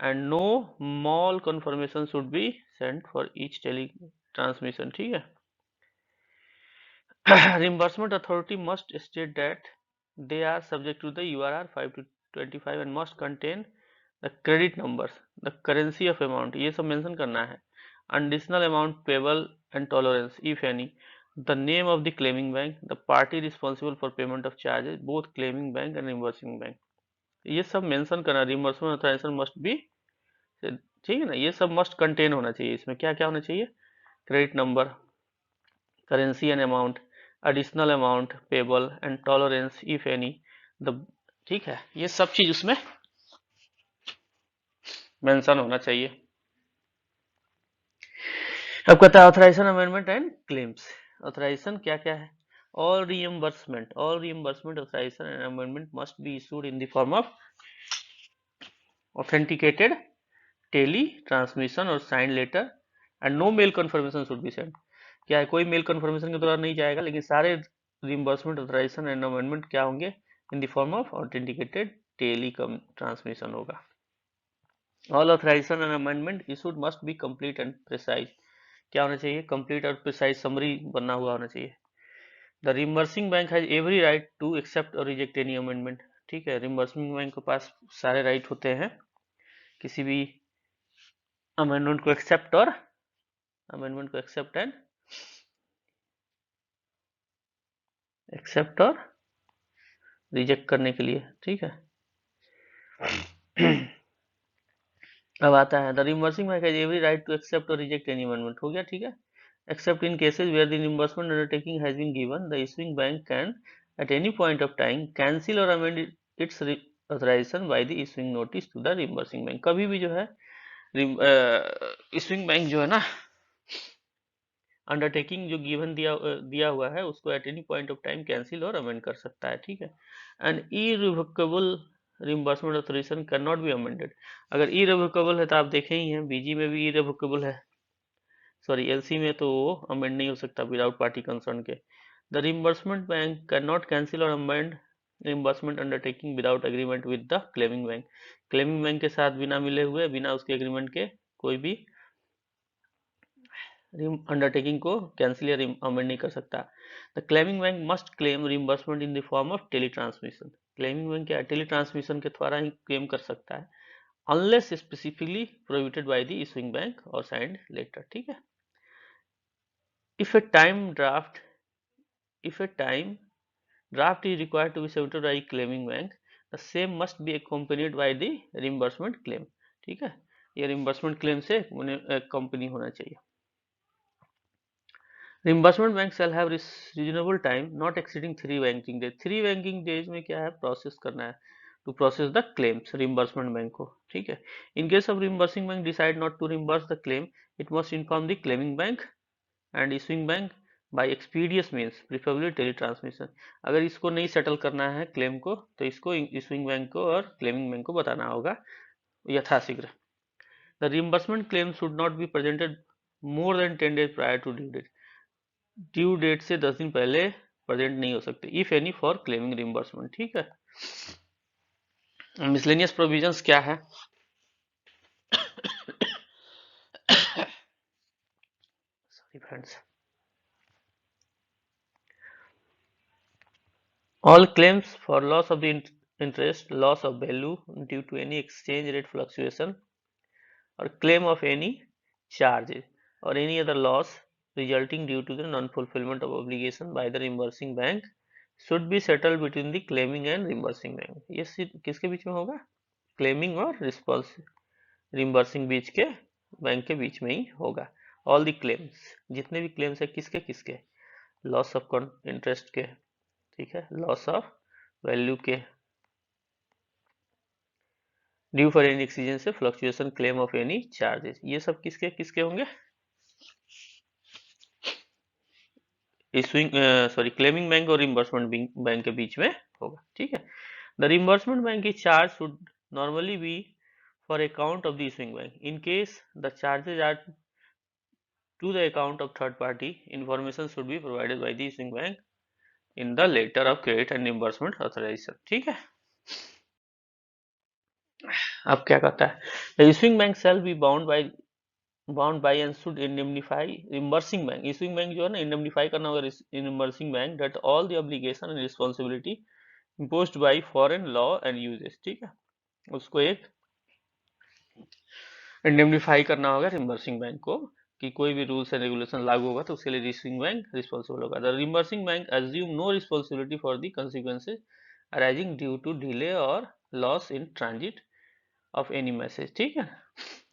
and no mall confirmation should be sent for each tele transmission। ठीक है, reimbursement authority must state that they are subject to the URR 5 to 25 and must contain the credit numbers, the currency of amount, ये सब mention करना है, additional amount payable and tolerance if any, the name of the claiming bank, the party responsible for payment of charges, both claiming bank and reimbursing bank, ये सब mention करना। reimbursement authorization must be, ठीक है ना, ये सब must contain होना चाहिए। इसमें क्या क्या होना चाहिए? Credit number, currency and amount, additional amount payable and tolerance if any the, ठीक है, ये सब चीज उसमें मेंशन होना चाहिए। अब कहता है authorization amendment and claims. Authorization क्या क्या है? All reimbursement authorization and amendment must be issued in the form of authenticated tele transmission or sign letter and no mail confirmation should be sent. क्या है? कोई मेल कंफर्मेशन के द्वारा नहीं जाएगा, लेकिन सारे रिइंबर्समेंट ऑथराइजेशन एंड अमेंडमेंट क्या होंगे? In the form of authenticated tele transmission होगा। All authorization and amendment issued must be complete and precise. क्या होना चाहिए? कंप्लीट और प्रिसाइज समरी बना हुआ होना चाहिए। The reimbursing bank has every right to accept or reject any amendment. ठीक है, रिइंबर्सिंग बैंक के पास सारे राइट होते हैं किसी भी अमेंडमेंट को एक्सेप्ट और रिजेक्ट करने के लिए, ठीक है। अब आता है the reimbursing bank has every right to accept or reject any amendment, हो गया, ठीक है। Except in cases where the reimbursement undertaking has been given, the issuing bank can at any point of time cancel और amend its authorization by the issuing notice to the reimbursing bank. कभी भी जो है issuing bank जो है ना, undertaking जो given दिया हुआ है उसको at any point of time cancel और अमेंड कर सकता है, ठीक है। And irrevocable reimbursement authorization can not be amended. अगर इरिवोकेबल है तो आप देखे ही हैं, बीजी में भी इरिवोकेबल है, सॉरी एलसी में तो अमेंड नहीं हो सकता विदाउट पार्टी कंसर्न के। The reimbursement bank can not cancel और amend reimbursement undertaking without agreement with the claiming bank. Claiming bank के साथ बिना मिले हुए, बिना उसके एग्रीमेंट के कोई भी अंडरटेकिंग को कैंसिल या अमेंड नहीं कर सकता। The claiming bank must claim reimbursement in the form of tele transmission. Claiming bank क्या टेली ट्रांसमिशन के द्वारा ही क्लेम कर सकता है, unless specifically prohibited by the issuing bank और साइंड लेटर, ठीक है। If a time draft is required to be submitted by claiming bank, the same must be accompanied by the reimbursement claim, ठीक है। ये reimbursement claim से company होना चाहिए। Reimbursement bank shall have reasonable time not exceeding 3 banking days। 3 banking days में क्या है, process करना है, to process the claims reimbursement bank को, ठीक है। In case of reimbursing bank decide not to reimburse the claim, it must inform the claiming bank and issuing bank by expeditious means preferably tele transmission. अगर इसको नहीं settle करना है claim को, तो इसको इशूइंग बैंक को और क्लेमिंग बैंक को बताना होगा यथाशीघ्र। The reimbursement claim should not be presented more than 10 days prior to due date. Due date से 10 दिन पहले प्रेजेंट नहीं हो सकते, if any for claiming reimbursement, ठीक है। मिसलेनियस प्रोविजंस क्या है? Sorry friends. All claims for loss of the interest, loss of value due to any exchange rate fluctuation, or claim of any charges or any other loss resulting due to the non-fulfillment of obligation by the reimbursing bank should be settled between the claiming and reimbursing bank। ये किसके बीच में होगा? Claiming और रिम्बर्सिंग बीच के bank के बीच में ही होगा। ऑल द क्लेम्स, जितने भी क्लेम्स है किसके किसके, लॉस ऑफ इंटरेस्ट के, ठीक है, लॉस ऑफ वैल्यू के, ड्यू फॉर एनी एक्सचेंज से fluctuation, claim of any charges, ये सब किसके किसके होंगे? इशूइंग सॉरी क्लेमिंग बैंक और रिम्बर्समेंट बैंक के बीच में होगा, ठीक है। द रिम्बर्समेंट बैंक की charge should normally be for account of the issuing bank. In case the charges are to the account of third party, information should be provided by the issuing bank in the letter of credit and reimbursement authorization, ठीक है। अब क्या कहता है, the issuing bank shall be bound by and should indemnify reimbursing bank. Issuing bank जो है ना, indemnify करना होगा reimbursing bank that all the obligation and responsibility imposed by foreign law and usages, ठीक है। उसको एक इंडेमनिफाई करना होगा रिम्बर्सिंग बैंक को कि कोई भी रूल्स एंड रेगुलेशन लागू होगा तो उसके लिए इशूइंग बैंक रिस्पांसिबल होगा। The reimbursing bank assume no responsibility for the consequences arising due to delay और loss in transit of any message, ठीक है।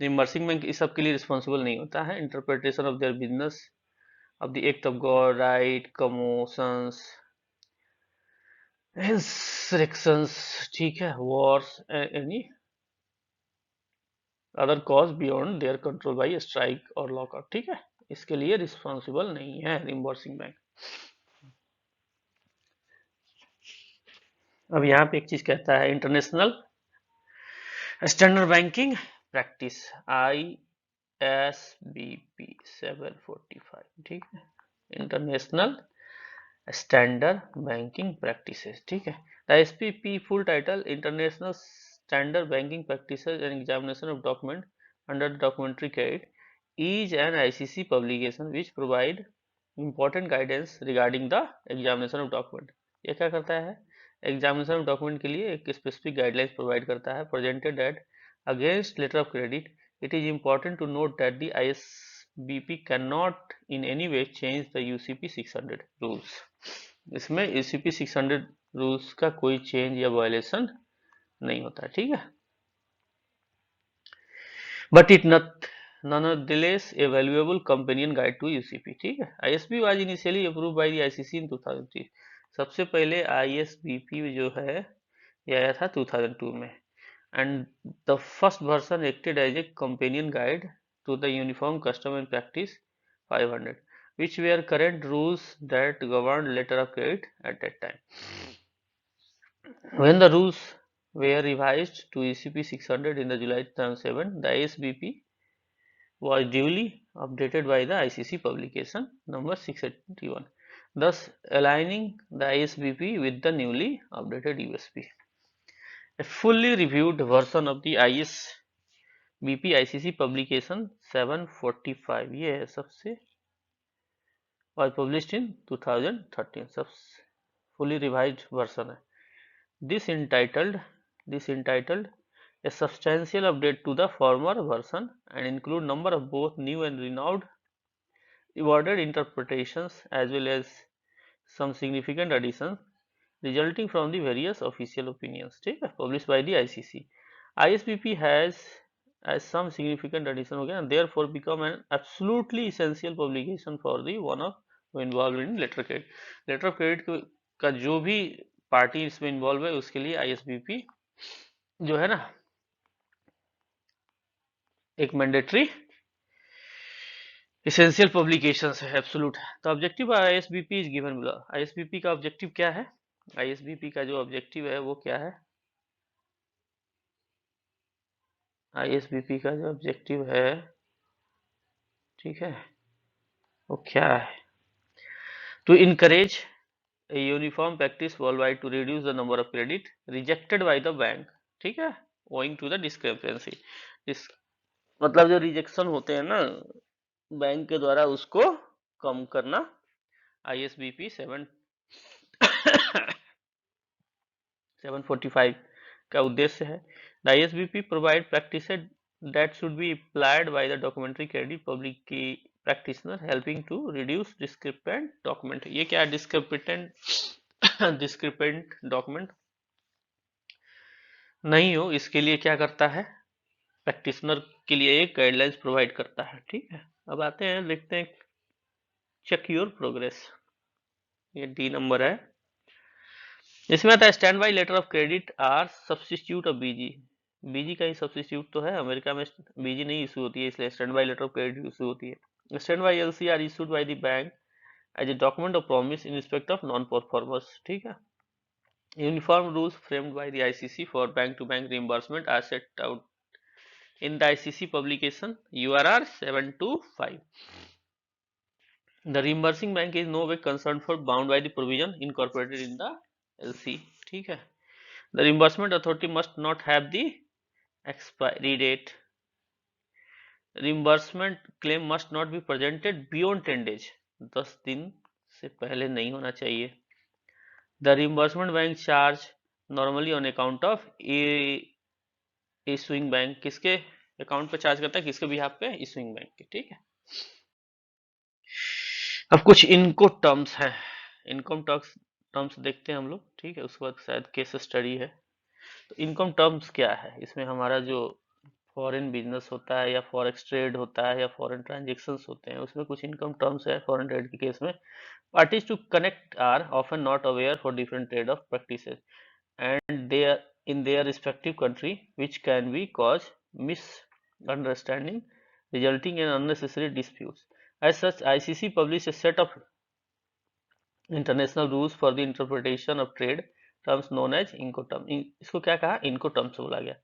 रिम्बर्सिंग बैंक इस सब के लिए रिस्पॉन्सिबल नहीं होता है। Interpretation of their business of the act of God, riot, commotions, insurrections, ठीक है, wars, any other cause beyond their control by strike or lockout, ठीक है, इसके लिए रिस्पॉन्सिबल नहीं है रिम्बर्सिंग बैंक। अब यहाँ पे एक चीज कहता है, international standard banking practice ISBP 745, ठीक है, इंटरनेशनल स्टैंडर्ड बैंकिंग प्रैक्टिसेस, ठीक है। The SPP full title international standard banking practices and examination of document under the documentary credit is an ICC publication which provide important guidance regarding the examination of document। ये क्या करता है, examination of document के लिए एक specific guidelines provide करता है, presented at against letter of credit, it is important to note that the ISBP cannot in any way change the UCP 600 rules. इसमें UCP 600 rules का कोई change या violation नहीं होता है, ठीक है. But it nonetheless a valuable companion guide to UCP, ठीक है. ISB was initially approved by the ICC in 2003. सबसे पहले ISBP जो है ये आया था 2002 में, and the first version acted as a companion guide to the Uniform Custom and Practice 500, which were current rules that governed letter of credit at that time. When the rules were revised to ECP 600 in the July 2007, the ISBP was duly updated by the ICC publication number 681, thus aligning the ISBP with the newly updated USP. A fully reviewed version of the ISBP ICC publication 745 ये है सबसे, was published in 2013, सब fully revised version है. This entitled a substantial update to the former version and include number of both new and rewarded interpretations as well as some significant additions resulting from the various official opinions, ठीक है, published by the ICC. ISBP has as some significant addition हो गया and therefore become an absolutely essential publication for the one of who involved in letter credit. Letter of credit का जो भी party इसमें involve है उसके लिए ISBP जो है ना एक मैंडेटरी इसेंशियल पब्लिकेशन है, एब्सोल्यूट है. तो objective ISBP is given below. ISBP का ऑब्जेक्टिव क्या है? ISBP का जो ऑब्जेक्टिव है वो क्या है? ISBP का जो ऑब्जेक्टिव है, ठीक है, वो क्या है? To encourage a uniform practice worldwide to reduce the number of credit rejected by the bank, ठीक है, owing to the discrepancy. इस मतलब जो रिजेक्शन होते हैं ना बैंक के द्वारा उसको कम करना ISBP 745 का उद्देश्य है. The ISBP provide practices that should be applied by the documentary credit public practitioner helping to reduce discrepant document. ये क्या है discrepant document नहीं हो, इसके लिए क्या करता है? प्रैक्टिशनर के लिए एक गाइडलाइंस प्रोवाइड करता है, ठीक है. अब आते हैं देखते हैं चेक योर प्रोग्रेस. ये डी नंबर है. इसमें आता है stand by letter of credit or substitute of BG. BG का ही सब्सिट्यूट तो है, अमेरिका में बीजी नहीं इशू होती है इसलिए stand by letter of credit issue होती है. Stand by LC are issued by the bank as a document of promise in respect of non performers, ठीक है. Uniform rules framed by the ICC for bank to bank reimbursement are set out in the ICC publication URR 725. The reimbursing bank is no way concerned for bound by the provision incorporated in the LC, ठीक है. The reimbursement authority must not have the expiry date. Reimbursement claim must not be presented beyond 10 days. 10 दिन से पहले नहीं होना चाहिए. The reimbursement bank charge normally on account of issuing bank. किसके account पे चार्ज करता है? किसके बिहाफ पे? इशूइंग बैंक के, ठीक है. अब कुछ इनको टर्म्स हैं, इनकम टर्म्स देखते हैं हम लोग, ठीक है. उसके बाद शायद केस स्टडी है. तो इनकम टर्म्स क्या है? इसमें हमारा जो फॉरेन बिजनेस होता है या फॉरेक्स ट्रेड होता है या फॉरेन ट्रांजेक्शन्स होते हैं उसमें कुछ इनकम टर्म्स है. फॉरेन ट्रेड के केस में parties to connect are often not aware for different trade of practices and they are in their respective country which can be cause misunderstanding resulting in unnecessary disputes. As such, ICC published a set of international rules for the interpretation of trade terms known as Incoterm. इसको क्या कहा? Incoterms बोला गया.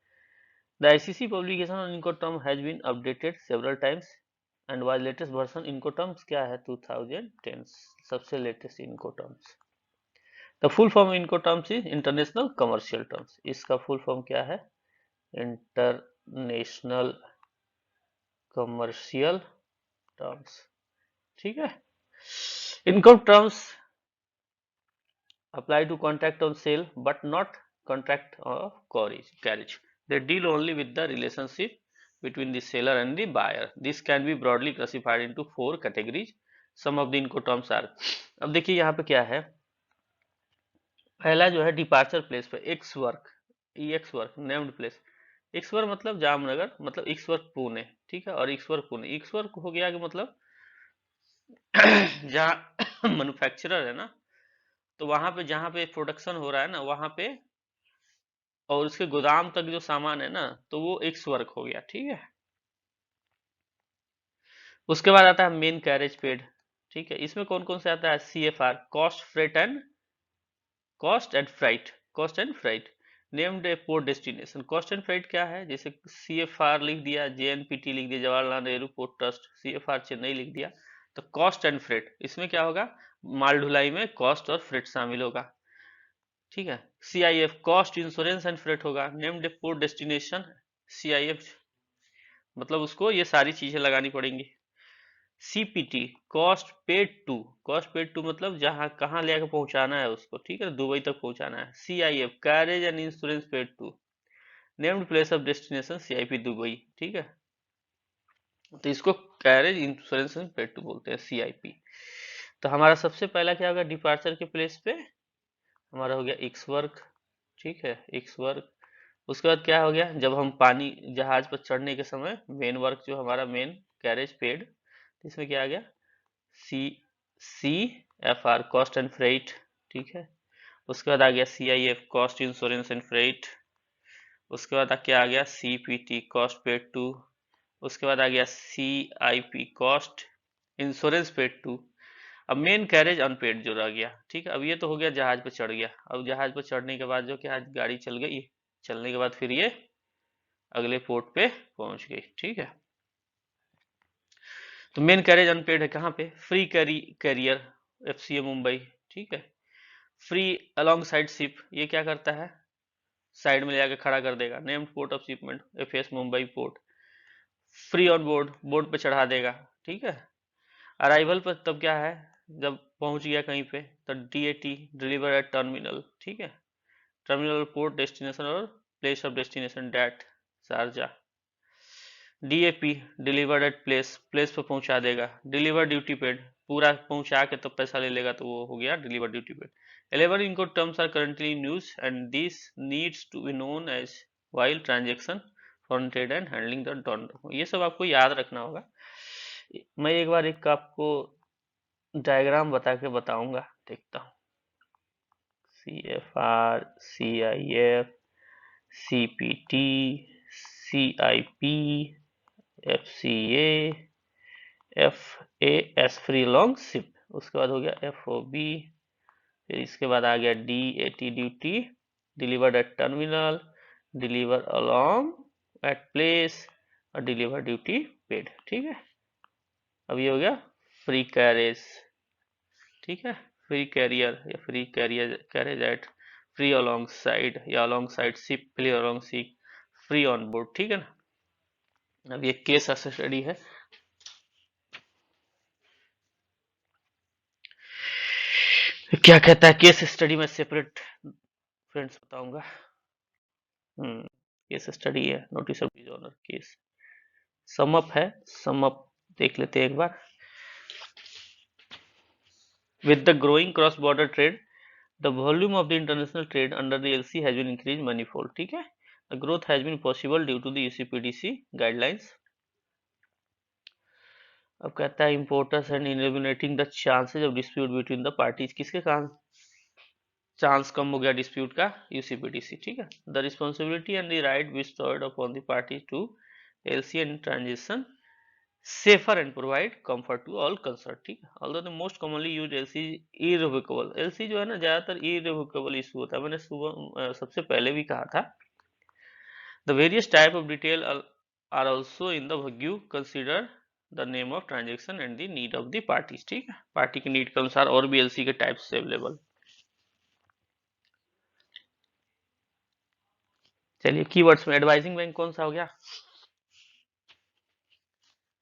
The ICC publication on Incoterm has been updated several times and was latest version Incoterms क्या है? 2010 सबसे latest Incoterms. The full form of Incoterms is International Commercial Terms. इसका full form क्या है? International Commercial Terms, ठीक है. Income terms apply to contract on sale but not contract of carriage. They deal only with the relationship between the seller and the buyer. This can be broadly classified into 4 categories. Some of the Incoterms are, अब देखिए यहाँ पे क्या है, पहला जो है departure place पे x work, x work named place, x work मतलब जामनगर, मतलब एक्स वर्क पुणे, ठीक है, और x work Pune, x work हो गया कि मतलब जहाँ मैन्युफैक्चरर है ना, तो वहां पे जहाँ पे प्रोडक्शन हो रहा है ना वहां पे, और उसके गोदाम तक जो सामान है ना, तो वो एक्स वर्क हो गया, ठीक है। उसके बाद आता है मेन कैरेज पेड, ठीक है, इसमें कौन कौन से आता है, C F R cost freight and cost and freight, named a port destination. Cost and freight क्या है, जैसे सी एफ आर लिख दिया, जेएनपीटी लिख दिया, Jawaharlal Nehru port trust, C F R Chennai लिख दिया, तो कॉस्ट एंड फ्रेट, इसमें क्या होगा, माल ढुलाई में कॉस्ट और फ्रेट शामिल होगा, ठीक है। C I F cost insurance and freight होगा, named a port destination, C I F मतलब उसको ये सारी चीजें लगानी पड़ेंगी। सीपीटी कॉस्ट पेड टू मतलब जहां कहाँ ले आके पहुंचाना है उसको, ठीक है, दुबई तक पहुंचाना है। CIF carriage and insurance paid to, named place of destination CIP Dubai, ठीक है, तो इसको carriage insurance and paid to बोलते हैं, सीआईपी। तो हमारा सबसे पहला क्या होगा, डिपार्चर के प्लेस पे हमारा हो गया एक्स वर्क, ठीक है, एक्स वर्क। उसके बाद क्या हो गया, जब हम पानी जहाज पर चढ़ने के समय मेन वर्क जो हमारा मेन कैरेज पेड, इसमें क्या आ गया, C C F R cost and freight, ठीक है। उसके बाद आ गया C I F cost insurance and freight. उसके बाद क्या आ गया, C P T cost paid to. उसके बाद आ गया C I P cost insurance paid to. अब मेन कैरेज अनपेड जो रह गया, ठीक है। अब ये तो हो गया जहाज पे चढ़ गया, अब जहाज पे चढ़ने के बाद जो क्या गाड़ी चल गई, चलने के बाद फिर ये अगले पोर्ट पे पहुंच गई, ठीक है। तो मेन कैरेज अनपेड है कहाँ पे, फ्री कैरियर एफसीए मुंबई, ठीक है। फ्री अलोंग साइड शिप, ये क्या करता है, साइड में ले जाकर खड़ा कर देगा, named port of shipment FS Mumbai port. Free on board, board पे चढ़ा देगा, ठीक है। अराइवल पर तब क्या है, जब पहुंच गया कहीं पे, तो डीएटी डिलीवर एट टर्मिनल, ठीक है, टर्मिनल पोर्ट डेस्टिनेशन और place of destination that Sharjah. DAP delivered at place, place पे पहुंचा देगा। डिलीवर ड्यूटी पेड, पूरा पहुंचा के तो पैसा ले लेगा, तो वो हो गया deliver duty paid. 11 Incoterms are currently in use and this needs to be known as while transaction foreign trade and handling the dollar, ये सब आपको याद रखना होगा। मैं एक बार एक आपको डायग्राम बता के बताऊंगा, देखता हूँ। C F R, C I F, C P T, C I P, F C A, F A S free long ship. उसके बाद हो गया एफ ओ बी, फिर इसके बाद आ गया D A T duty, delivered at terminal, deliver along at place, और डिलीवर ड्यूटी पेड, ठीक है। अब ये हो गया फ्री कैरेज, ठीक है, फ्री कैरियर या free carrier carriage at, free alongside या alongside ship, free along ship, free on board, ठीक है ना। अब ये केस स्टडी है, क्या कहता है केस स्टडी में सेपरेट फ्रेंड्स बताऊंगा। केस स्टडी है, notice of dishonour case, sum up है, सम अप देख लेते हैं एक बार। With the growing cross border trade, the volume of the international trade under the LC has been increase manifold, ठीक है। The growth has been possible due to the UCPDC guidelines. अब कहता है importers and eliminating the chances of dispute between the parties, किसके कारण chance कम हो गया dispute का, यूसीपीडीसी, ठीक है। The responsibility and the right bestowed upon the party to LC and transition safer and provide comfort to all concerned, ठीक है। although the most commonly used LC irrevocable, LC जो है ना ज्यादातर irrevocable इशू होता है, मैंने सुबह सबसे पहले भी कहा था। the various type of detail are also in the value consider the name of transaction and the need of the parties, ठीक है, पार्टी की नीड के अनुसार और भी LC के टाइप्स अवेलेबल। चलिए कीवर्ड्स में एडवाइजिंग बैंक कौन सा हो गया,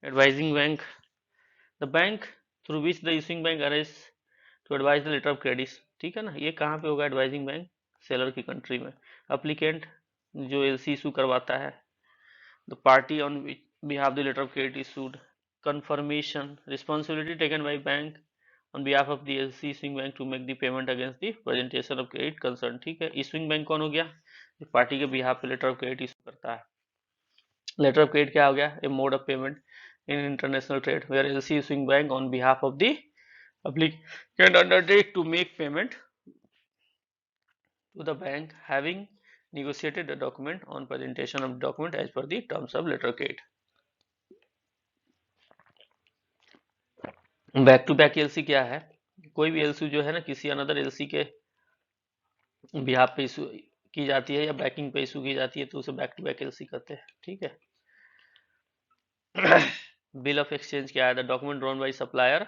advising bank the bank through which the issuing bank arranges to advise the letter of credit, ठीक है ना। ये कहाँ पे होगा एडवाइजिंग बैंक, सेलर की कंट्री में। अप्लीकेंट जो एलसी इशू करवाता है, the party on behalf the letter of credit issued, confirmation, responsibility taken by bank on behalf of the LC issuing bank to make the payment against the presentation of credit concern। ठीक है, issuing bank कौन हो गया, जो party के behalf पे letter of credit issue करता है। लेटर ऑफ क्रेडिट क्या हो गया, a mode of payment in international trade where LC issuing bank on behalf of the applicant undertake to make payment to the bank having negotiated the document on presentation of document as per the terms of letter of credit। Back to back LC क्या है, कोई भी LC जो है ना किसी another LC के behalf पे इशू की जाती है या बैकिंग पे इशू की जाती है तो उसे बैक टू बैक एलसी कहते हैं। ठीक है, बिल ऑफ एक्सचेंज क्या है, the document drawn by supplier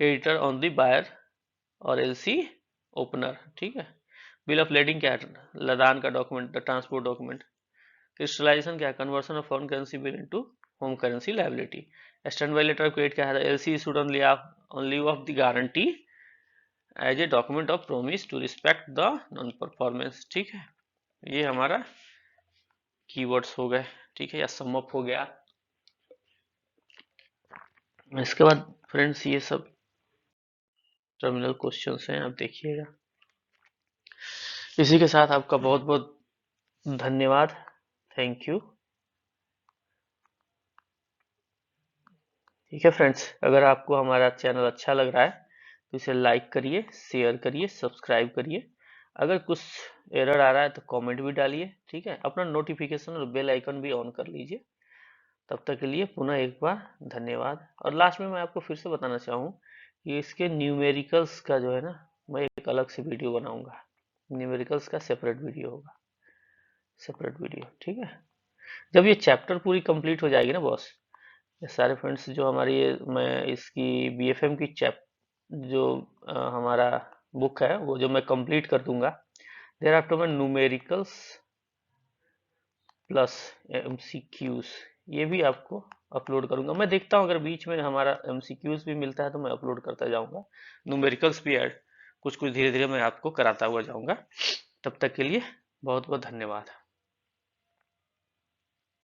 creditor on the buyer और एलसी ओपनर। ठीक है, बिल ऑफ लेडिंग क्या है, लदान का document, the transport document. Crystallisation क्या है, conversion of foreign currency bill into home currency liability. Stand by letter of credit क्या है, LC issued on leave of the guarantee as a document of promise to respect the non performance. ठीक है, ये हमारा keywords हो गए। ठीक है, या सम अप हो गया। इसके बाद फ्रेंड्स ये सब टर्मिनल क्वेश्चंस हैं, आप देखिएगा। इसी के साथ आपका बहुत बहुत धन्यवाद, थैंक यू। ठीक है फ्रेंड्स, अगर आपको हमारा चैनल अच्छा लग रहा है तो इसे लाइक करिए, शेयर करिए, सब्सक्राइब करिए। अगर कुछ एरर आ रहा है तो कमेंट भी डालिए। ठीक है, अपना नोटिफिकेशन और बेल आइकन भी ऑन कर लीजिए। तब तक के लिए पुनः एक बार धन्यवाद। और लास्ट में मैं आपको फिर से बताना चाहूँ कि इसके न्यूमेरिकल्स का जो है ना, मैं एक अलग से वीडियो बनाऊंगा। न्यूमेरिकल्स का सेपरेट वीडियो होगा, सेपरेट वीडियो। ठीक है, जब ये चैप्टर पूरी कंप्लीट हो जाएगी ना बॉस, ये सारे फ्रेंड्स जो हमारी मैं इसकी बीएफएम की जो हमारा बुक है वो जो मैं कंप्लीट कर दूंगा, देयर आफ्टर मैं न्यूमेरिकल्स प्लस एमसीक्यूज ये भी आपको अपलोड करूंगा। मैं देखता हूं अगर बीच में हमारा एमसीक्यूज भी मिलता है तो मैं अपलोड करता जाऊंगा, न्यूमेरिकल्स भी ऐड कुछ कुछ धीरे धीरे मैं आपको कराता हुआ जाऊंगा। तब तक के लिए बहुत बहुत धन्यवाद।